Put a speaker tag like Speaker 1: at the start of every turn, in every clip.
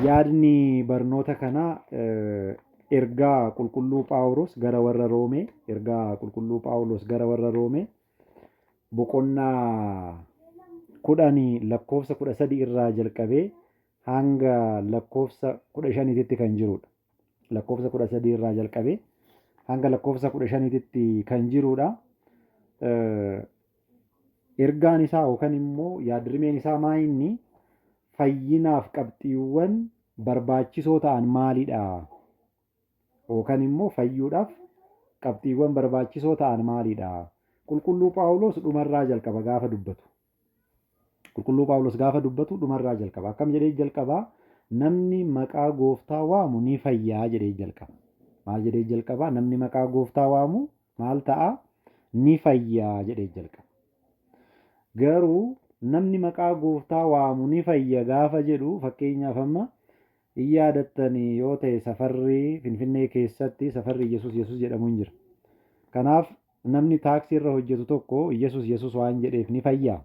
Speaker 1: Yaadni barnoota kanaa ergaa qulqulluu Phaawulos gara warra Roomee, ergaa qulqulluu Phaawulos gara warra Roomee boqonnaa 10:13 irraa jalqabee hanga lakkoofsa 15tti kan jirudha. Lakkoofsa 13 irraa jalqabee hanga lakkoofsa 15tti kan jirudha. Ergaan isaa yookaan immoo yaadrimeen isaa maa inni fayyinaaf qabxiiwwan barbaachisoo ta'an maalidha? Yookaan immoo fayyuudhaaf qabxiiwwan barbaachisoo ta'an maalidha? Qulqulluu Phaawulos dhumarraa jalqaba gaafa dubbatu. Qulqulluu Phaawulos gaafa dubbatu dhumarraa jalqaba. Akkam jedhee jalqabaa? Namni maqaa gooftaa waamu ni fayyaa jedhee jalqaba. Maal jedhee jalqabaa? Namni maqaa gooftaa waamu maal ta'a? Ni fayyaa jedhee jalqaba. Garuu namni maqaa gooftaa waamu ni fayya gaafa jedhu fakkeenyaaf amma hin yaadattanii yoo ta'e safarri Finfinnee keessatti safarri Yesus jedhamu hin jira. Kanaaf namni taaksii irra hojjetu tokko Yesus waan jedheef ni fayyaa.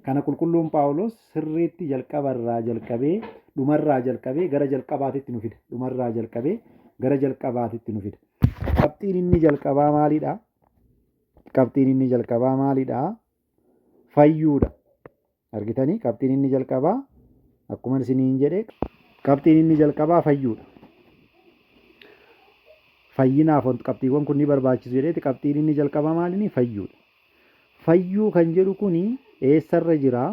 Speaker 1: Kana qulqulluun Phaawulos sirriitti jalqabarraa jalqabee dhumarraa jalqabee gara jalqabaatitti nu fida. Dhumarraa jalqabee gara jalqabaatitti nu fida. Qabxiin inni jalqabaa maalidha? Qabxiin inni jalqabaa maalidha? Fayyuudha. Argitanii qabxiin inni jalqabaa akkuma isiniin jedhe qabxiin inni jalqabaa fayyuudha. Fayyinaaf qabxiiwwan kun ni barbaachisu jedheeti qabxiin inni jalqabaa maalini? Fayyuudha. Fayyuu kan jedhu kuni eessarra jira?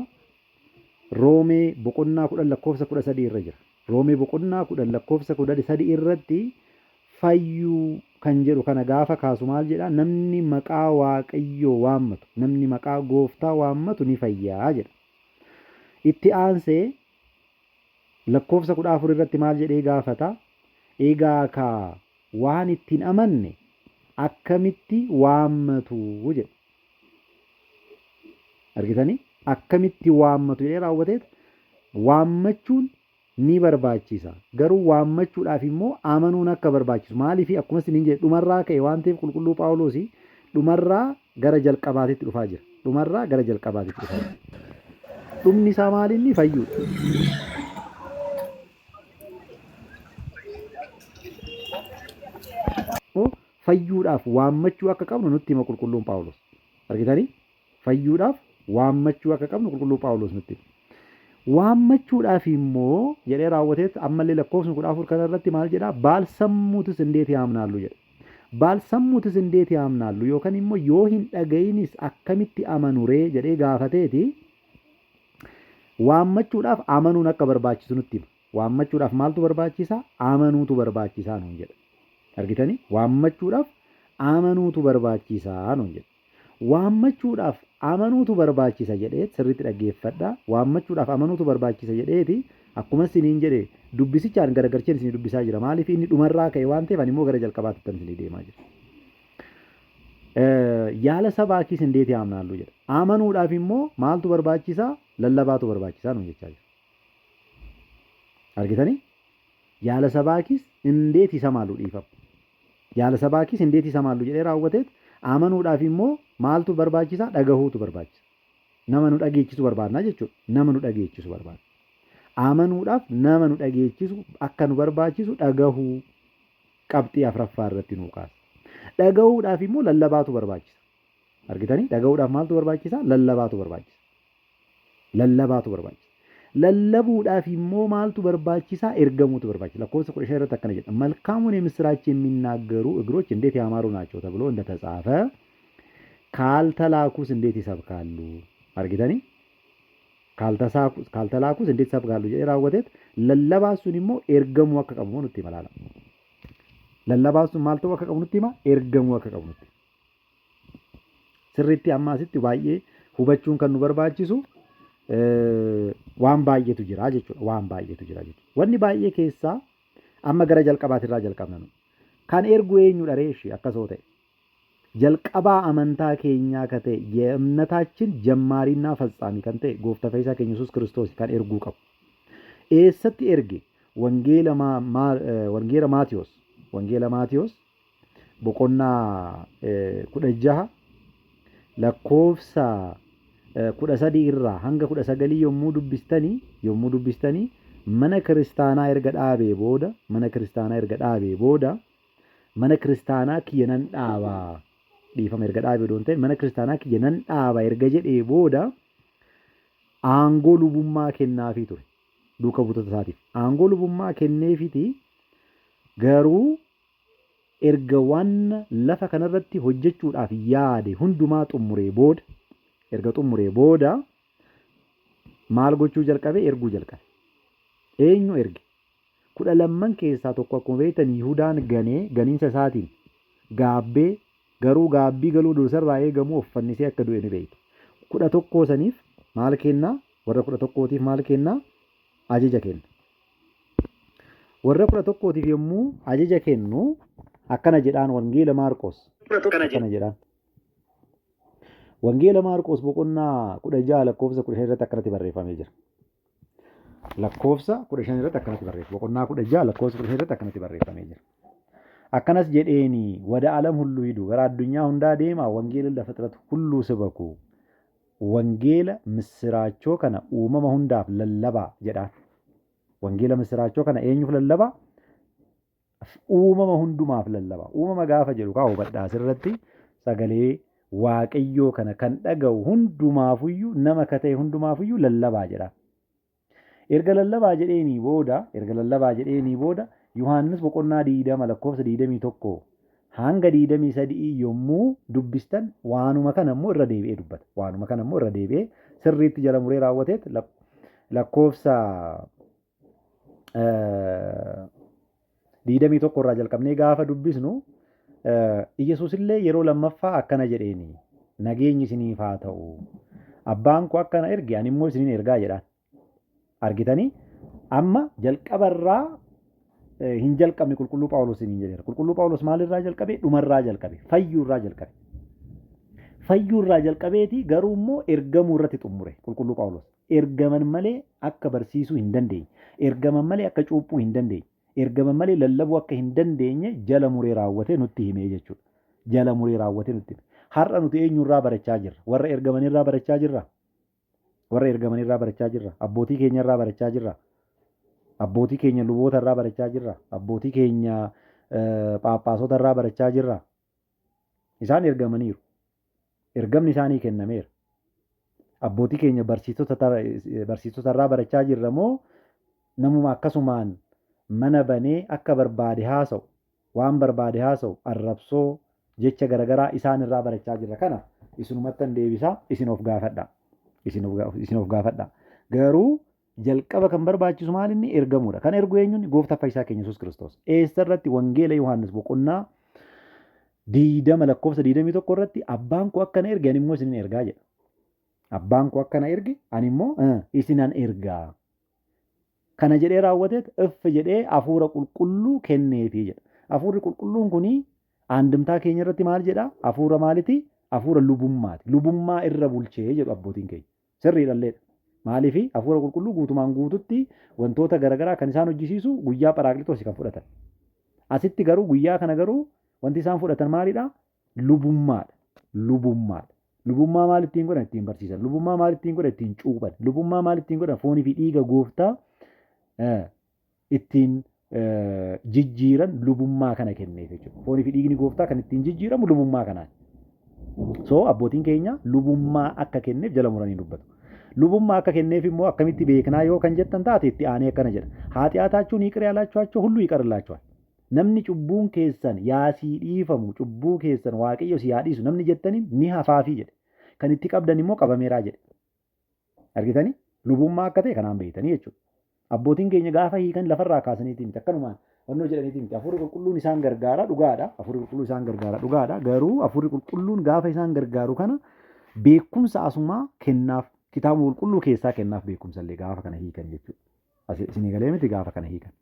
Speaker 1: Roomee boqonnaa 10 lakkoofsa 13 irra jira. Roomee boqonnaa 10 lakkoofsa 13 irratti fayyuu kan jedhu kana gaafa kaasu maal jedha? Namni maqaa Waaqayyoo waammatu, namni maqaa gooftaa waammatu ni fayyaa jedha. Itti aansee lakkoofsa 14 irratti maal jedhee gaafata? Egaa kaa waan ittiin amanne akkamitti waammatu jedha. Argitanii? Akkamitti waammatu jedhee raawwateet waammachuun ni barbaachisa. Garuu waammachuudhaaf immoo amanuun akka barbaachisu. Maaliif akkuma isiniin jedhe dhumarraa ka'e waan ta'eef qulqulluu Phaawulos dhumarraa gara jalqabaatitti dhufaa jira. Dhumarraa gara jalqabaatitti dhufaa jira. Dhumni isaa maalinni? Fayyuudha. Fayyuudhaaf waammachuu akka qabnu nutti hima qulqulluun Phaawulos. Argitanii? Fayyuudhaaf waammachuu akka qabnu qulqulluu Phaawulos nutti hima. Waammachuudhaaf immoo jedhee raawwateet ammallee lakkoofsa 14 kanarratti maal jedhaa? Baalsammuutis እንዴት ያምናሉ jedha. Baalsammuutis እንዴት ያምናሉ yookaan immoo yoo hin dhaga'inis akkamitti amanu ree jedhee gaafateeti waammachuudhaaf amanuun akka barbaachisu nutti hima. Waammachuudhaaf maaltu barbaachisaa? Amanuutu barbaachisaa nuun jedha. Argitanii? Waammachuudhaaf amanuutu barbaachisaa nuun jedha. Waammachuudhaaf amanuutu barbaachisa jedhee sirriitti dhaggeeffadhaa. Waammachuudhaaf amanuutu barbaachisa jedheeti akkuma isiniin jedhe dubbisichaan garagarcheen isinii dubbisaa jira. Maaliif inni dhumarraa ka'e waan ta'eef ani immoo gara jalqabaatti isinii deemaa jira. Yaala sabaakis እንዴት ያምናሉ jedha. Amanuudhaaf immoo maaltu barbaachisaa? Lallabaatu barbaachisaa nuun jechaa jira. Argitanii? Yaala sabaakis እንዴት ይሰማሉ dhiifama. Yaala sabaakis እንዴት ይሰማሉ jedhee raawwateet amanuudhaaf immoo maaltu barbaachisaa? Dhagahuutu barbaachisa. Nama nu dhageechisu barbaadna jechuudha. Nama nu dhageechisu barbaadna. Amanuudhaaf nama nu dhageechisu akka nu barbaachisu dhagahuu qabxii afuraffaa irratti nu kaasa. Dhagahuudhaaf immoo lallabaatu barbaachisa. Argitanii? Dhagahuudhaaf maaltu barbaachisaa? Lallabaatu barbaachisa. Lallabaatu barbaachisa. Lallabuudhaaf immoo maaltu barbaachisaa? Ergamuutu barbaachisa. lakkoofsa 15 irratti akkana jedha. መልካሙን የምስራች የሚናገሩ እግሮች እንዴት ያማሩ ናቸው ተብሎ እንደተጻፈ ካልተላኩስ እንዴት ይሰብካሉ? Argitanii? Kaltalaakuus እንዴት ይሰብካሉ jedhee raawwateet lallabaasuun immoo ergamuu akka qabu nutti hima laala. Lallabaasuun maal ta'uu akka qabu nutti hima? Ergamuu akka qabu nutti. Sirriitti amma asitti baay'ee hubachuun kan nu barbaachisu waan baay'eetu jira jechuudha. Waan baay'eetu jira jechuudha. Wanni baay'ee keessaa amma gara jalqabaatirraa jalqabna. Kan ergu eenyudha reeshi akkasoo ta'e? jalqabaa amantaa keenyaa ka ta'e የእምነታችን ጀማሪና ፈጻሚ kan ta'e gooftaa fayyisaa keenya Yesuus Kiristoos kan erguu qabu. Eessatti erge? Wangeela Maatiyos boqonnaa 16 lakkoofsa 13 irraa hanga 19 yommuu dubbistanii mana kiristaanaa erga dhaabee booda mana kiristaanaa kiyya nan dhaabaa dhiifama erga dhaabee doon ta'e mana kiristaanaa kiyya nan dhaabaa erga jedhee booda aangoo lubummaa kennaafii ture duuka buutota isaatiif aangoo lubummaa kenneefiti garuu erga waan lafa kanarratti hojjechuudhaaf yaade hundumaa erga xumuree booda maal gochuu jalqabe erguu jalqabe eenyu erge 12 keessaa tokko akkuma beektan Yihudaan ganiinsa isaatiin gaabbee garuu gaabbii galuu dursarraa eegamu uffannisee akka du'e ni beektu 11 saniif maal kennaa warra 11tiif maal kennaa ajaja kenna warra 11tiif yommuu ajaja kennu akkana jedhaan wangeela Maarqos akkana jedhaan wangeela Maarqos boqonnaa 16 lakkoofsa 15 irratti akkanatti barreeffamee jira lakkoofsa 15 irratti akkanatti barreeffame boqonnaa 16 lakkoofsa 15 irratti akkanatti barreeffamee jira akkanas jedheeni wada alam hulluu hidu gara addunyaa hundaa deemaa wangeela lafa xiratu hulluu sibaku wangeela misiraachoo kana uumama hundaaf lallabaa jedhaan wangeela misiraachoo kana eenyuuf lallabaa uumama hundumaaf lallabaa uumama gaafa jedhu kaa hubadhaa asirratti sagalee waaqayyoo kana kan dhaga'u hundumaafuyyuu nama kata'e hundumaafuyyuu lallabaa jedhaan erga lallabaa jedheenii booda Yohaannis boqonnaa 20 lakkoofsa 21 hanga 23 yommuu dubbistan waanuma kana immoo irra deebi'ee dubbata. Waanuma kana immoo irra deebi'ee sirriitti jala muree raawwateet lakkoofsa 21 irraa jalqabnee gaafa dubbisnu Iyesuus illee yeroo lammaffaa akkana jedheeni nageenyi isiniif haa ta'u. Abbaan koo akkana erge ani immoo isiniin ergaa jedhaan. Argitanii amma jalqabarraa hin jalqabne qulqulluu Phaawulos hin jedheera. Qulqulluu Phaawulos maalirraa jalqabe? Dhumarraa jalqabe. Fayyuurraa jalqabe. Fayyuurraa jalqabeeti garuu immoo ergamuu irratti xumure qulqulluu Phaawulos. Ergaman malee akka barsiisuu hin dandeenye. Ergaman malee akka cuuphuu hin dandeenye. Ergaman malee lallabuu akka hin dandeenye jala muree raawwatee nutti himee jechuudha. Jala muree raawwatee nutti hime. Har'a nuti eenyurraa barachaa jirra? Warra ergamanirraa barachaa jirra? Warra ergamanirraa barachaa jirra? Abbootii keenyarraa barachaa jirra? Abbootii keenya luboota irraa barachaa jirra. Abbootii keenya phaaphaasota irraa barachaa jirra. Isaan ergamaniiru. Ergamni isaanii kennameera. Abbootii keenya barsiisota irraa barachaa jirra moo namuma akkasumaan mana banee akka barbaade haasa'u waan barbaade haasa'u arrabsoo jecha garaagaraa isaan irraa barachaa jirra. Kana isinumattan deebisaa isin of gaafadha. Isin of gaafadha. Garuu jalqaba kan barbaachisu maal inni ergamuudha. Kan ergu eenyuun gooftaa fayyisaa keenya Yesuus Kiristoos. Eessa irratti wangeela Yohaannis boqonnaa 20 lakkoofsa 21 irratti abbaan koo akkana erge ani immoo isin ergaa jedha. Abbaan koo akkana erge ani immoo isinan ergaa. Kana jedhee raawwateet jedhee hafuura qulqulluu kenneefii jedha. Hafuurri qulqulluun kuni aandimtaa keenya irratti maal jedha? Hafuura maaliti? Hafuura lubummaati. Lubummaa irra bulchee jedhu abbootiin keenya. Sirriidhalleedha. Maaliifi hafuura qulqulluu guutumaan guututti wantoota garaagaraa kan isaan hojjisiisu guyyaa Pharaaqlixoos kan fudhatan. Asitti garuu guyyaa kana garuu wanti isaan fudhatan maalidha? Lubummaadha. Lubummaadha. Lubummaa maal ittiin godhan? Ittiin barsiisan. Lubummaa maal ittiin godhan? Ittiin cuuphan. Lubummaa maal ittiin godhan? Foonii fi dhiiga gooftaa ittiin jijjiiran lubummaa kana kenneef jechuudha. Foonii fi dhiigni gooftaa kan ittiin jijjiiramu lubummaa kanaan. So abbootiin keenya lubummaa akka kenneef jala muranii dubbatu. Lubummaa akka kenneef immoo akkamitti beeknaa yoo kan jettan taate itti aanee akkana jedha. Haatiyaataachuun hiiqir yaalaachuu hulluu hiiqarlaachuu. Namni cubbuun keessan yaasii dhiifamu cubbuu keessan waaqayyo si yaa dhiisu namni jettaniin ni hafaafii jedhe. Kan itti qabdan immoo qabameeraa jedhe. Argitanii lubummaa akka ta'e kanaan beektanii jechuudha. Abbootiin keenya gaafa hiikan lafarraa kaasaniitii miti akkanumaan wannoo jedhaniitii miti. Hafuurri qulqulluun isaan gargaara dhugaadha. Hafuurri qulqulluun isaan gargaara dhugaadha. Garuu hafuurri qulqulluun gaafa isaan gargaaru kana beekumsa asumaa kennaaf. Kitaaba qulqulluu keessaa kennaaf beekumsallee gaafa kana hiikan jechuudha. Isinii galee miti gaafa kana hiikan.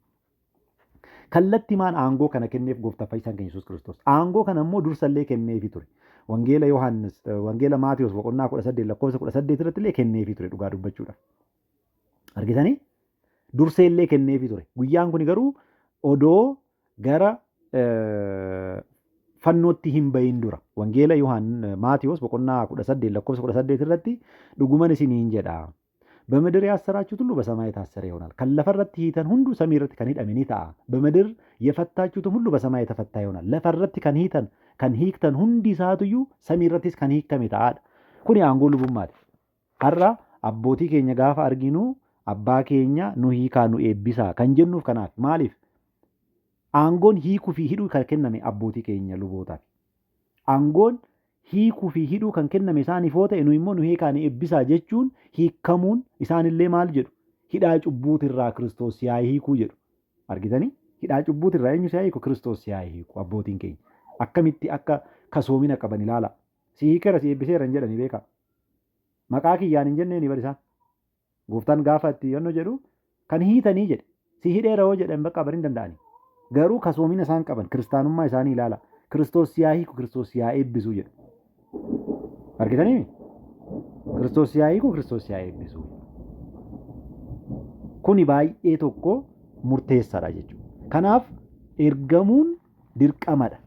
Speaker 1: Kallattimaan aangoo kana kenneef gooftaa fayyisaan keenya Yesuus Kiristoos. Aangoo kana immoo dursallee kenneefii ture. Wangeela Yohaannis, Wangeela Maatiyos boqonnaa 18 lakkoofsa 18 irratti illee kenneefii ture dhugaa dubbachuudhaaf. Argitanii? Durseellee kenneefii ture. Guyyaan kun garuu odoo gara fannootti hin bahin dura wangeela Maatiyos boqonnaa 18 lakkoofsa 18 irratti dhuguman isiniin jedha በምድር ያሰራችሁት ሁሉ በሰማይ የታሰረ ይሆናል ከለፈረት ሂተን ሁሉ ሰሚረት ከኒዳሚኒ ታ በምድር የፈታችሁት ሁሉ በሰማይ የተፈታ ይሆናል ለፈረት ከንሂተን ሁንዲ ሳቱዩ ሰሚረትስ ከንሂከም ታ ኩኒ አንጎሉ ቡማት አራ አቦቲ ኬኛ ጋፋ አርጊኑ አባ ኬኛ ኑ ሂካኑ ኤቢሳ ከንጀኑፍ ከናፍ ማሊፍ አንጎን ሂኩ ፊ ሂዱ ከከነሜ አቦቲ ኬኛ ሉቦታ አንጎን hiikuu fi hidhuu kan kenname isaaniif yoo ta'e nu immoo nu hiikaanii eebbisaa jechuun hiikamuun isaanillee maal jedhu hidhaa cubbuutirraa Kiristoos yaa hiikuu jedhu argitanii hidhaa cubbuutirraa eenyu yaa hiiku Kiristoos yaa hiiku abbootiin keenya akkamitti akka kasoomina qaban ilaala si hiikera si eebbiseera hin jedhani beeka maqaa kiyyaan hin jenneeni barisaan gooftaan gaafa itti yonnoo jedhu kan hiitanii jedhe si hidheera yoo jedhan bakka barin danda'ani garuu kasoomina isaan qaban kiristaanummaa isaanii ilaala Kiristoos yaa hiiku Kiristoos yaa eebbisuu jedhu argitanii Kiristoos yaa hiiku Kiristoos yaa eebbisu kuni baay'ee tokko murteessaadha jechuudha. Kanaaf ergamuun dirqamadha.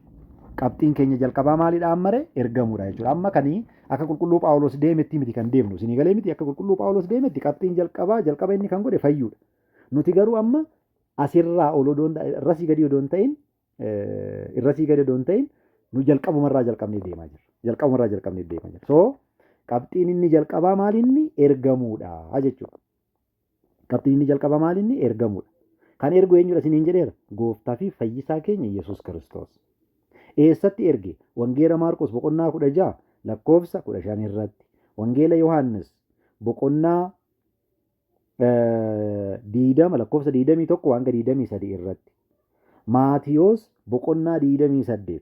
Speaker 1: Qabxiin keenya jalqabaa maalidha ammare ergamuudha jechuudha. Amma kanii akka qulqulluu Phaawulos deemetti miti kan deemnu isinii galee miti akka qulqulluu Phaawulos deemetti qabxiin jalqaba inni kan godhe fayyuudha. Nuti garuu amma asirraa ol odoon irrasii gadi odoon ta'in nu jalqabumarraa jalqabnee deemaa jirra. So qabxiin inni jalqabaa maalinni ergamuudha jechuudha. Qabxiin inni jalqabaa maalinni ergamuudha. Kan ergu eenyudha isiniin jedheera gooftaa fi fayyisaa keenya Yesuus Kiristoos. Eessatti erge wangeela Maarqos boqonnaa 16 lakkoofsa 15 irratti wangeela Yohaannis boqonnaa 20 lakkoofsa 21 hanga 23 irratti Maatiyos boqonnaa 28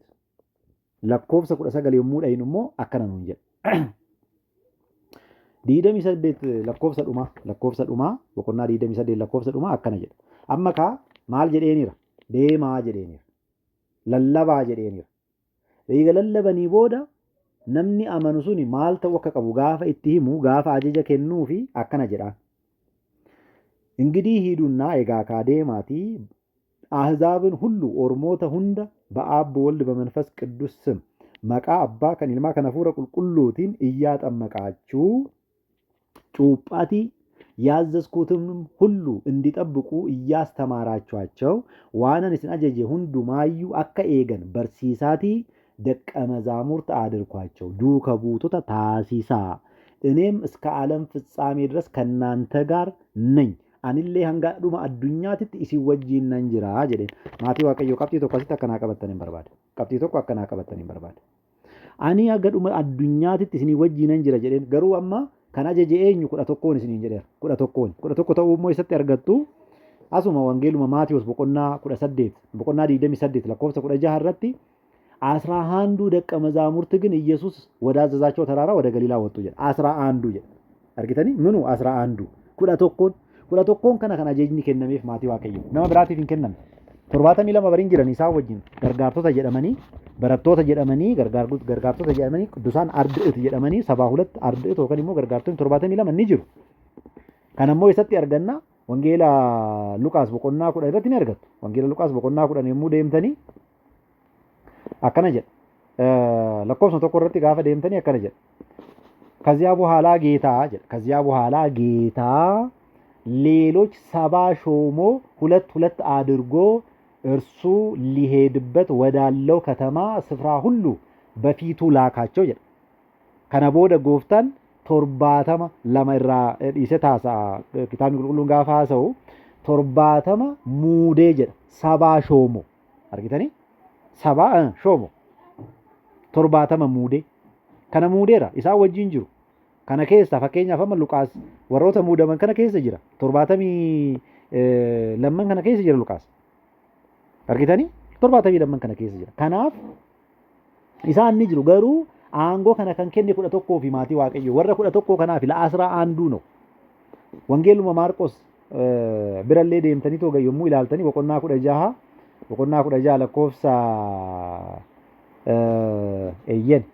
Speaker 1: lakkoofsa 19 yommuu dhayin immoo akkana nuun jedha. 28 lakkoofsa dhumaa boqonnaa 28 lakkoofsa dhumaa akkana jedha. Amma kaa maal jedheeniira? Deemaa jedheeniira. Lallabaa jedheeniira. Eega lallabanii booda namni amanu suni maal ta'u akka qabu gaafa itti himu gaafa ajaja kennuu fi akkana jedha. እንግዲህ ሂዱና ኤጋካ ዴማቲ አሕዛብን ሁሉ ኦርሞተ ሁንደ በአብ በወልድ በመንፈስ ቅዱስ ስም መቃ አባ ከኒልማ ከነፉረ ቁልቁሉቲን እያጠመቃችሁ ጩጳቲ ያዘዝኩትም ሁሉ እንዲጠብቁ እያስተማራችኋቸው ዋናን እስን አጀጀ ሁንዱ ማዩ አከ ኤገን በርሲሳቲ ደቀ መዛሙርት አድርጓቸው ዱከቡቶታ ታሲሳ እኔም እስከ ዓለም ፍጻሜ ድረስ ከናንተ ጋር ነኝ anillee hanga dhuma addunyaatitti isin wajjin nan jira jedheen maatii waaqayyoo qabxii tokko asitti akkanaa qabattan hin barbaade ani hanga dhuma addunyaatitti isin wajjin nan jira jedheen garuu amma kan ajaje eenyu 11 isiniin jedheera 11 ta'uu immoo isatti argattu asuma wangeeluma Maatiyos boqonnaa 28 lakkoofsa 16 irratti 11 ደቀ መዛሙርት ግን ኢየሱስ ወዳዘዛቸው ተራራ ወደ ገሊላ ወጡ jedha 11 jedha argitanii minu 11 11 kana ajajni kennameef maatii waaqayyoo nama biraatiif hin kennamne 72 bariin jiran isaa wajjin gargaartota jedhamanii barattoota jedhamanii gargaartota jedhamanii qudusaan ardi'it jedhamanii 72 ardi'it yookaan immoo gargaartonni 72 ni jiru. Kan ammoo isatti arganna wangeela Luqaas boqonnaa 10 irratti ni argattu. Wangeela Luqaas boqonnaa 10 yommuu deemtanii akkana jedha. lakkoofsa tokko irratti gaafa deemtanii akkana jedha. ከዚያ በኋላ ጌታ ሌሎች 70 ሾሞ ሁለት አድርጎ እርሱ ሊሄድበት ወዳለው ከተማ ስፍራ ሁሉ በፊቱ ላካቸው ይላል። ከነቦደ ጎፍታን ቶርባተማ ለማይራ ኢሰታሳ ኪታብ ቁልቁሉን ጋፋሰው ቶርባተማ ሙዴ ጀ 70 ሾሞ አርጊተኒ 70 ሾሞ ቶርባተማ ሙዴ kana muudeera isaa wajjin jiru kana keessa fakkeenyaaf amma Luqaas warroota muudaman kana keessa jira 70 lamman kana keessa jira Luqaas argitanii 70 lamman kana keessa jira kanaaf isaan ni jiru garuu aangoo kana kan kenne 11 fi maatii waaqayyo warra 11 kanaaf la 11 no wangeeluma Maarqos birallee deemtanii tooga yommuu ilaaltanii boqonnaa 16 lakkoofsa eyyen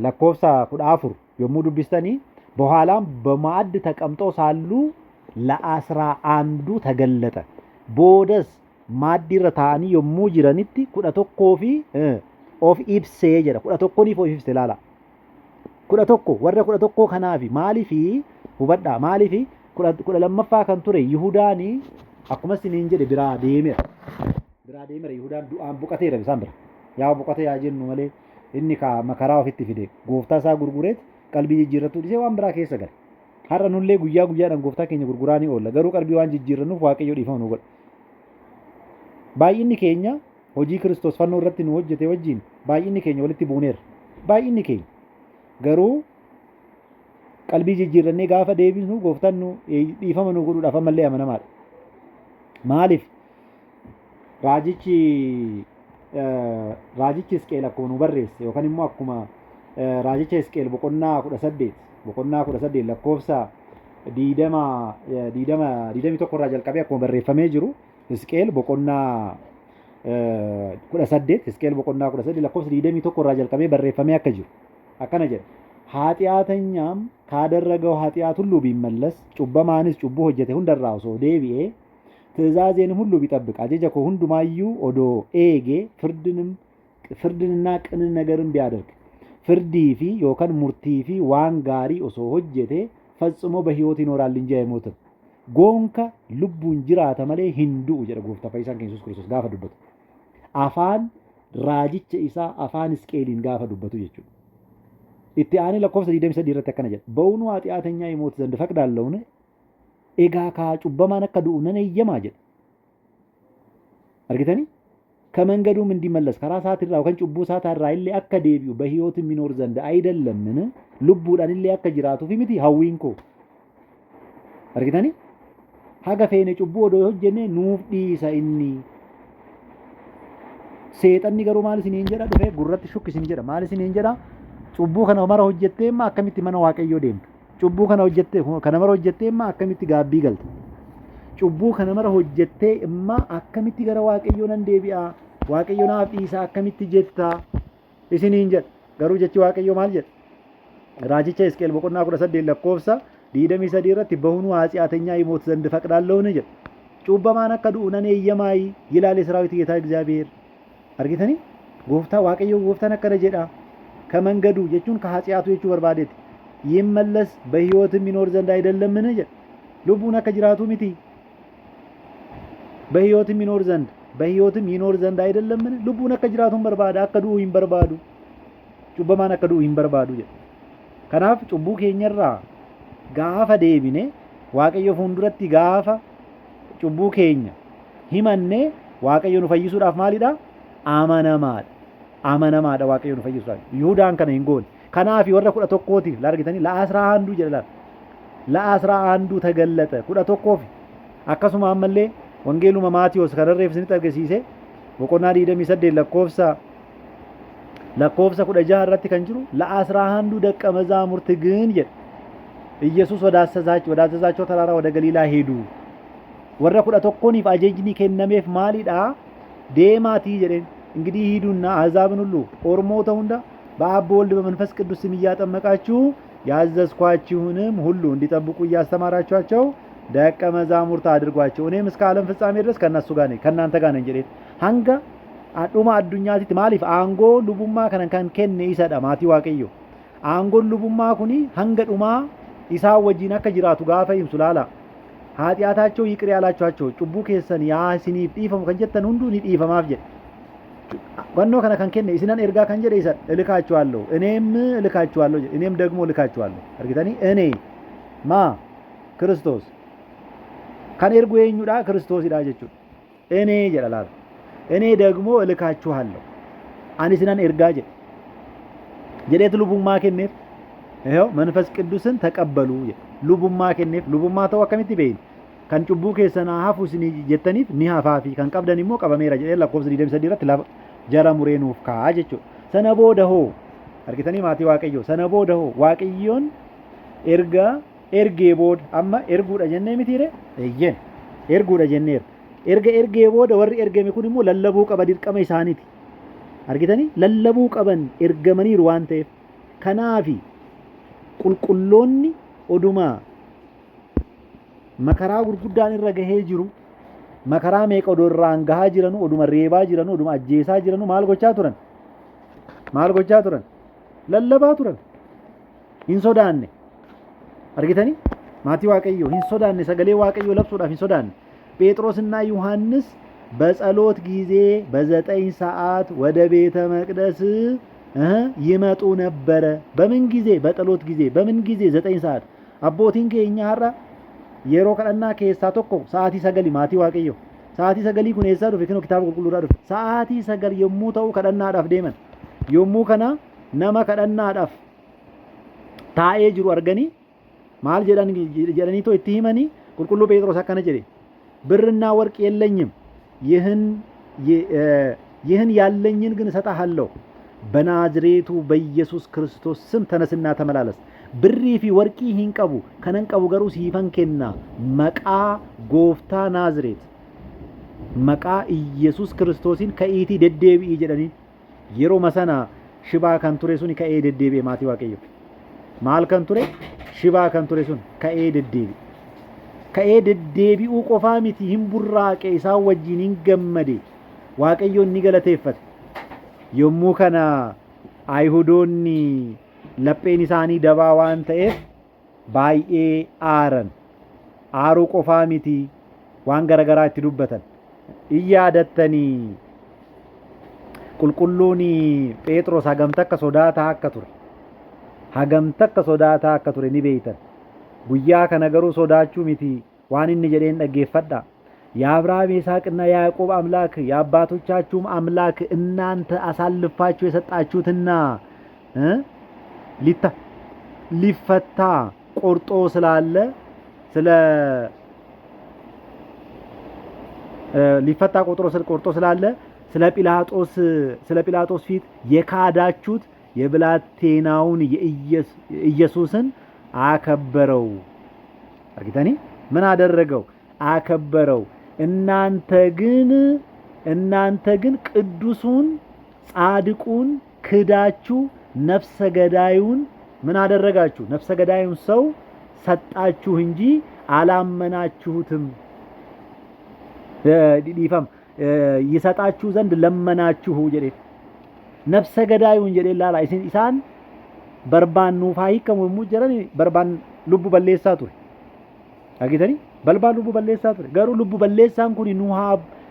Speaker 1: lakkoofsa 14 yommuu dubbistanii በኋላም በማዕድ ተቀምጠው ሳሉ ለ11 ተገለጠ ቦደስ ማዕድ ረታኒ yommuu jiranitti 11 fi of ibsee jedha. 11 of ibsee laala. 11 warra 11 kanaafi maaliifi hubadhaa maaliifi 12ffaa kan ture Yihudaani akkuma isiniin jedhe biraa deemeera. Yihudaan du'aan boqoteera isaan bira. Yaa boqotee yaa jennu malee inni makaraa ofitti fide gooftaa isaa gurgureet qalbii jijjiirratu dhisee waan biraa keessa gale. Har'a nullee guyyaa guyyaadhaan gooftaa keenya gurguraa ni oolla. Garuu qalbii waan jijjiirrannuuf Waaqayyo dhiifama nu godha. Baay'inni keenya hojii Kiristoos fannoo irratti nu hojjete wajjin baay'inni keenya walitti buuneera. Baay'inni keenya garuu qalbii jijjiirrannee gaafa deebisnu gooftaan nu dhiifama nu godhuudhaaf ammallee amanamaadha. Maaliif raajichi Hisqeel akkuma nu barreesse yookaan immoo akkuma raajicha Hisqeel boqonnaa 18 lakkoofsa 21 irraa jalqabee akkuma barreeffamee jiru Hisqeel boqonnaa 18 lakkoofsa 21 irraa jalqabee barreeffamee akka jiru akkana jedha. ኃጢአተኛም ካደረገው ኃጢአት ሁሉ ቢመለስ ጩበማንስ ጩቦ hojjete hundarraa osoo deebi'ee ትእዛዜን ሁሉ ቢጠብቅ አጀጀ ኮ ሁንዱማዩ ኦዶ ኤጌ ፍርድንና ቅንን ነገርን ቢያደርግ ፍርዲፊ ዮካን ሙርቲፊ ዋን ጋሪ ኦሶ ሆጀቴ ፈጽሞ በህይወት ይኖራል እንጂ አይሞትም። ጎንካ ልቡን ጅራተ መሌ ሂንዱ ጀደ ጎፍታ ፈይሳን ኢየሱስ ክርስቶስ ጋፈ ዱበቱ አፋን ራጂቸ ኢሳ አፋን እስቄሊን ጋፈ ዱበቱ ጀቹ itti aani lakkoofsa 23 irratti akkana jedha. Ba'uun ኃጢአተኛ ይሞት ዘንድ ፈቅዳለሁን? Egaa kaa cubbamaan akka du'u nan eeyyamaa jedha. Argitanii? ከመንገዱም እንዲመለስ ከራ ሰዓት ይራው ከን ጩቡ ሰዓት አራይሌ አከ ዴቢው በህይወት የሚኖር ዘንድ አይደለምን? ልቡዳን ኢሌ አከ ጅራቱ ፊሚቲ ሀዊንኮ argitanii? Haga feene cubbuu odoo hojjenne nuuf dhiisa inni. Seexanni garuu maal isiniin jedha dhufee gurratti shukki isin jedha. Maal isiniin jedha? Cubbuu kana mara hojjetteemma akkamitti mana Waaqayyoo deemtu? Cubbuu kana mara hojjetteemma akkamitti gaabbii galta? Cubbuu kana mara hojjettee imma akkamitti gara Waaqayyoo nan deebi'a? Waaqayyo naaf dhiisa akkamitti jetta? Isiniin jedha. Garuu jechi Waaqayyoo maal jedha? Raajicha Hisqeel boqonnaa 18 lakkoofsa 23 irratti በውኑ ኃጢአተኛ ይሞት ዘንድ ፈቅዳለሁን jedha. Cubbamaan akka du'u nan eeyyamaayi ይላል የሰራዊት ጌታ እግዚአብሔር. Argitanii? Gooftaa Waaqayyoo gooftaan akkana jedha. ከመንገዱ jechuun ከኃጢአቱ jechuu barbaadeeti ይመለስ በህይወትም ይኖር ዘንድ አይደለምን jedha. Lubbuun akka jiraatu miti በህይወትም ይኖር ዘንድ አይደለምን? Lubbuun akka jiraatuun barbaada akka du'u hin barbaadu. Cubbamaan akka du'u hin barbaadu jedha. Kanaaf cubbuu keenyarraa gaafa deebine Waaqayyo fuulduratti gaafa cubbuu keenya himanne Waaqayyo nu fayyisuudhaaf maalidha? Amanamaadha Waaqayyo nu fayyisuudhaaf. Yihuudaan kana hin goone. Kanaaf warra 11tiif largitanii ለ11 jedha. ለ11 ተገለጠ 11ፍ akkasuma ammallee wangeeluma Maatiyos kanarreef isinitti argisiise boqonnaa 28 lakkoofsa 16 irratti kan jiru ለ11 ደቀ መዛሙርት ግን jedha ኢየሱስ ወዳዘዛቸው ተራራ ወደ ገሊላ ሄዱ። ወረ 11ኒፍ አጀጅኒ ከነሜፍ ማሊዳ ዴማቲ jedhen እንግዲህ ሂዱና አሕዛብን ሁሉ ኦሮሞተ ሁንዳ በአብ በወልድ በመንፈስ ቅዱስ ስም እያጠመቃችሁ ያዘዝኳችሁንም ሁሉ እንዲጠብቁ እያስተማራችኋቸው ደቀ መዛሙርት አድርጓቸው እኔም እስከ ዓለም ፍጻሜ ድረስ ከእናንተ ጋር ነኝ jedhe hanga adhuma addunyaatitti maaliif aangoo lubummaa kana kan kenne isadha maatii Waaqayyo. Aangoon lubummaa kuni hanga dhumaa isaan wajjin akka jiraatu gaafa himsu laala. ኃጢአታቸው ይቅር ያላችኋቸው cubbuu keessan yaa isiniif dhiifamu kan jettan hunduu ni dhiifamaaf jedhe. Wannoo kana kan kenne isinan ergaa kan jedhe isa እልካችኋለሁ እኔም እልካችኋለሁ jedhe እኔም ደግሞ እልካችኋለሁ. argitanii እኔ ክርስቶስ kan ergu eenyudha? Kiristoosidha jechuudha. እኔ jedha laala. እኔ ደግሞ እልካችኋለሁ ani isinan ergaa jedheet lubummaa kenneef ይሄው መንፈስ ቅዱስን ተቀበሉ lubummaa kenneef lubummaa ta'u akkamitti beeyne kan cubbuu keessan hafu isin jettaniif ni hafaafi kan qabdan immoo qabameera jedhee lakkoofsa 23 irratti jara mureenuuf kaa jechuudha. Sana booda hoo argitanii maatii Waaqayyoo sana booda hoo Waaqayyoon ergee booda amma erguudha jennee mitiire eeyyeen erguudha jenneera. Ergee booda warri ergame kun immoo lallabuu qaba dirqama isaaniiti. Argitanii lallabuu qaban ergamaniiru waan ta'eef kanaafi qulqulloonni odumaa makaraa gurguddaan irra gahee jiru makaraa meeqa odorraan gahaa jiranu oduma reebaa jiranu oduma ajjeesaa jiranu maal gochaa turan? maal gochaa turan? Lallabaa turan. Hin sodaanne. Argitanii? Maatii Waaqayyoo hin sodaanne, sagalee Waaqayyoo labsuudhaaf hin sodaanne. ጴጥሮስና ዮሐንስ በጸሎት ጊዜ በ9 ሰዓት ወደ ቤተ መቅደስ ይመጡ ነበረ። በምን ጊዜ? በጸሎት ጊዜ። በምን ጊዜ? 9 ሰዓት። አቦቲን ኬኛ ሀራ የሮ ከደና ኬሳ ቶኮ ሰዓቲ ሰገሊ ማቲ ዋቀዮ ሰዓቲ ሰገሊ ኩን ኤሳ ዱፌ ከኖ ኪታብ ቁልቁሉራ ዱፌ ሰዓቲ ሰገል የሙ ተው ከደናዳፍ ዴመን የሙ ከና ነመ ከደናዳፍ ታኤ ጅሩ አርገኒ ማል ጀደኒቶ ኢtti himani ቁልቁሉ ጴጥሮስ አከነ ጀዴ ብርና ወርቅ የለኝም ይህን ያለኝን ግን እሰጥሃለሁ በናዝሬቱ በኢየሱስ ክርስቶስ ስም ተነስና ተመላለስ ብሪ ፊ ወርቂ ሂንቀቡ ከነንቀቡ ገሩ ሲፈንኬና መቃ ጎፍታ ናዝሬት መቃ ኢየሱስ ክርስቶስን ከኢቲ ደደቢ ጀደኒ የሮ መሰና ሽባ ከንቱሬሱን ከኤ ደደቢ ማቲ ዋቀዮ ማል ከንቱሬ ሽባ ከንቱሬሱን ከኤ ደደቢኡ ቆፋ ሚቲ ሂምቡራቄ ኢሳን ወጂን ሂንገመዴ waaqayyoon ni galateeffate yommuu kana ayhudoonni lapheen isaanii dabaa waan ta'eef baay'ee aaruu qofaa miti waan garagaraa itti dubbatan iyyaadatanii qulqulluun Phexros hagamta akka sodaataa akka ture ni beeytan guyyaa kana garuu sodaachuu miti waan inni jedheen dhaggeeffadha የአብርሃም የይስሐቅና የያዕቆብ አምላክ የአባቶቻችሁም አምላክ እናንተ አሳልፋችሁ የሰጣችሁትና ሊፈታ ቆርጦ ስላለ ስለ ጲላጦስ ፊት የካዳችሁት የብላቴናውን ኢየሱስን አከበረው። አርጊታኒ ምን አደረገው? አከበረው። እናንተ ግን ቅዱሱን ጻድቁን ክዳችሁ ነፍሰ ገዳዩን ምን አደረጋችሁ? ነፍሰ ገዳዩን ሰው ሰጣችሁ እንጂ አላመናችሁትም። ዲዲፋም ይሰጣችሁ ዘንድ ለመናችሁ ጀዴ ነፍሰ ገዳዩን ጀዴ ላላ ኢሳን በርባን ኑፋይ ከሙሙ ጀረኒ በርባን ልቡ በሌሳ ቱሪ አጊተኒ balbaa lubbu balleessaa ture garuu lubbu balleessaan kun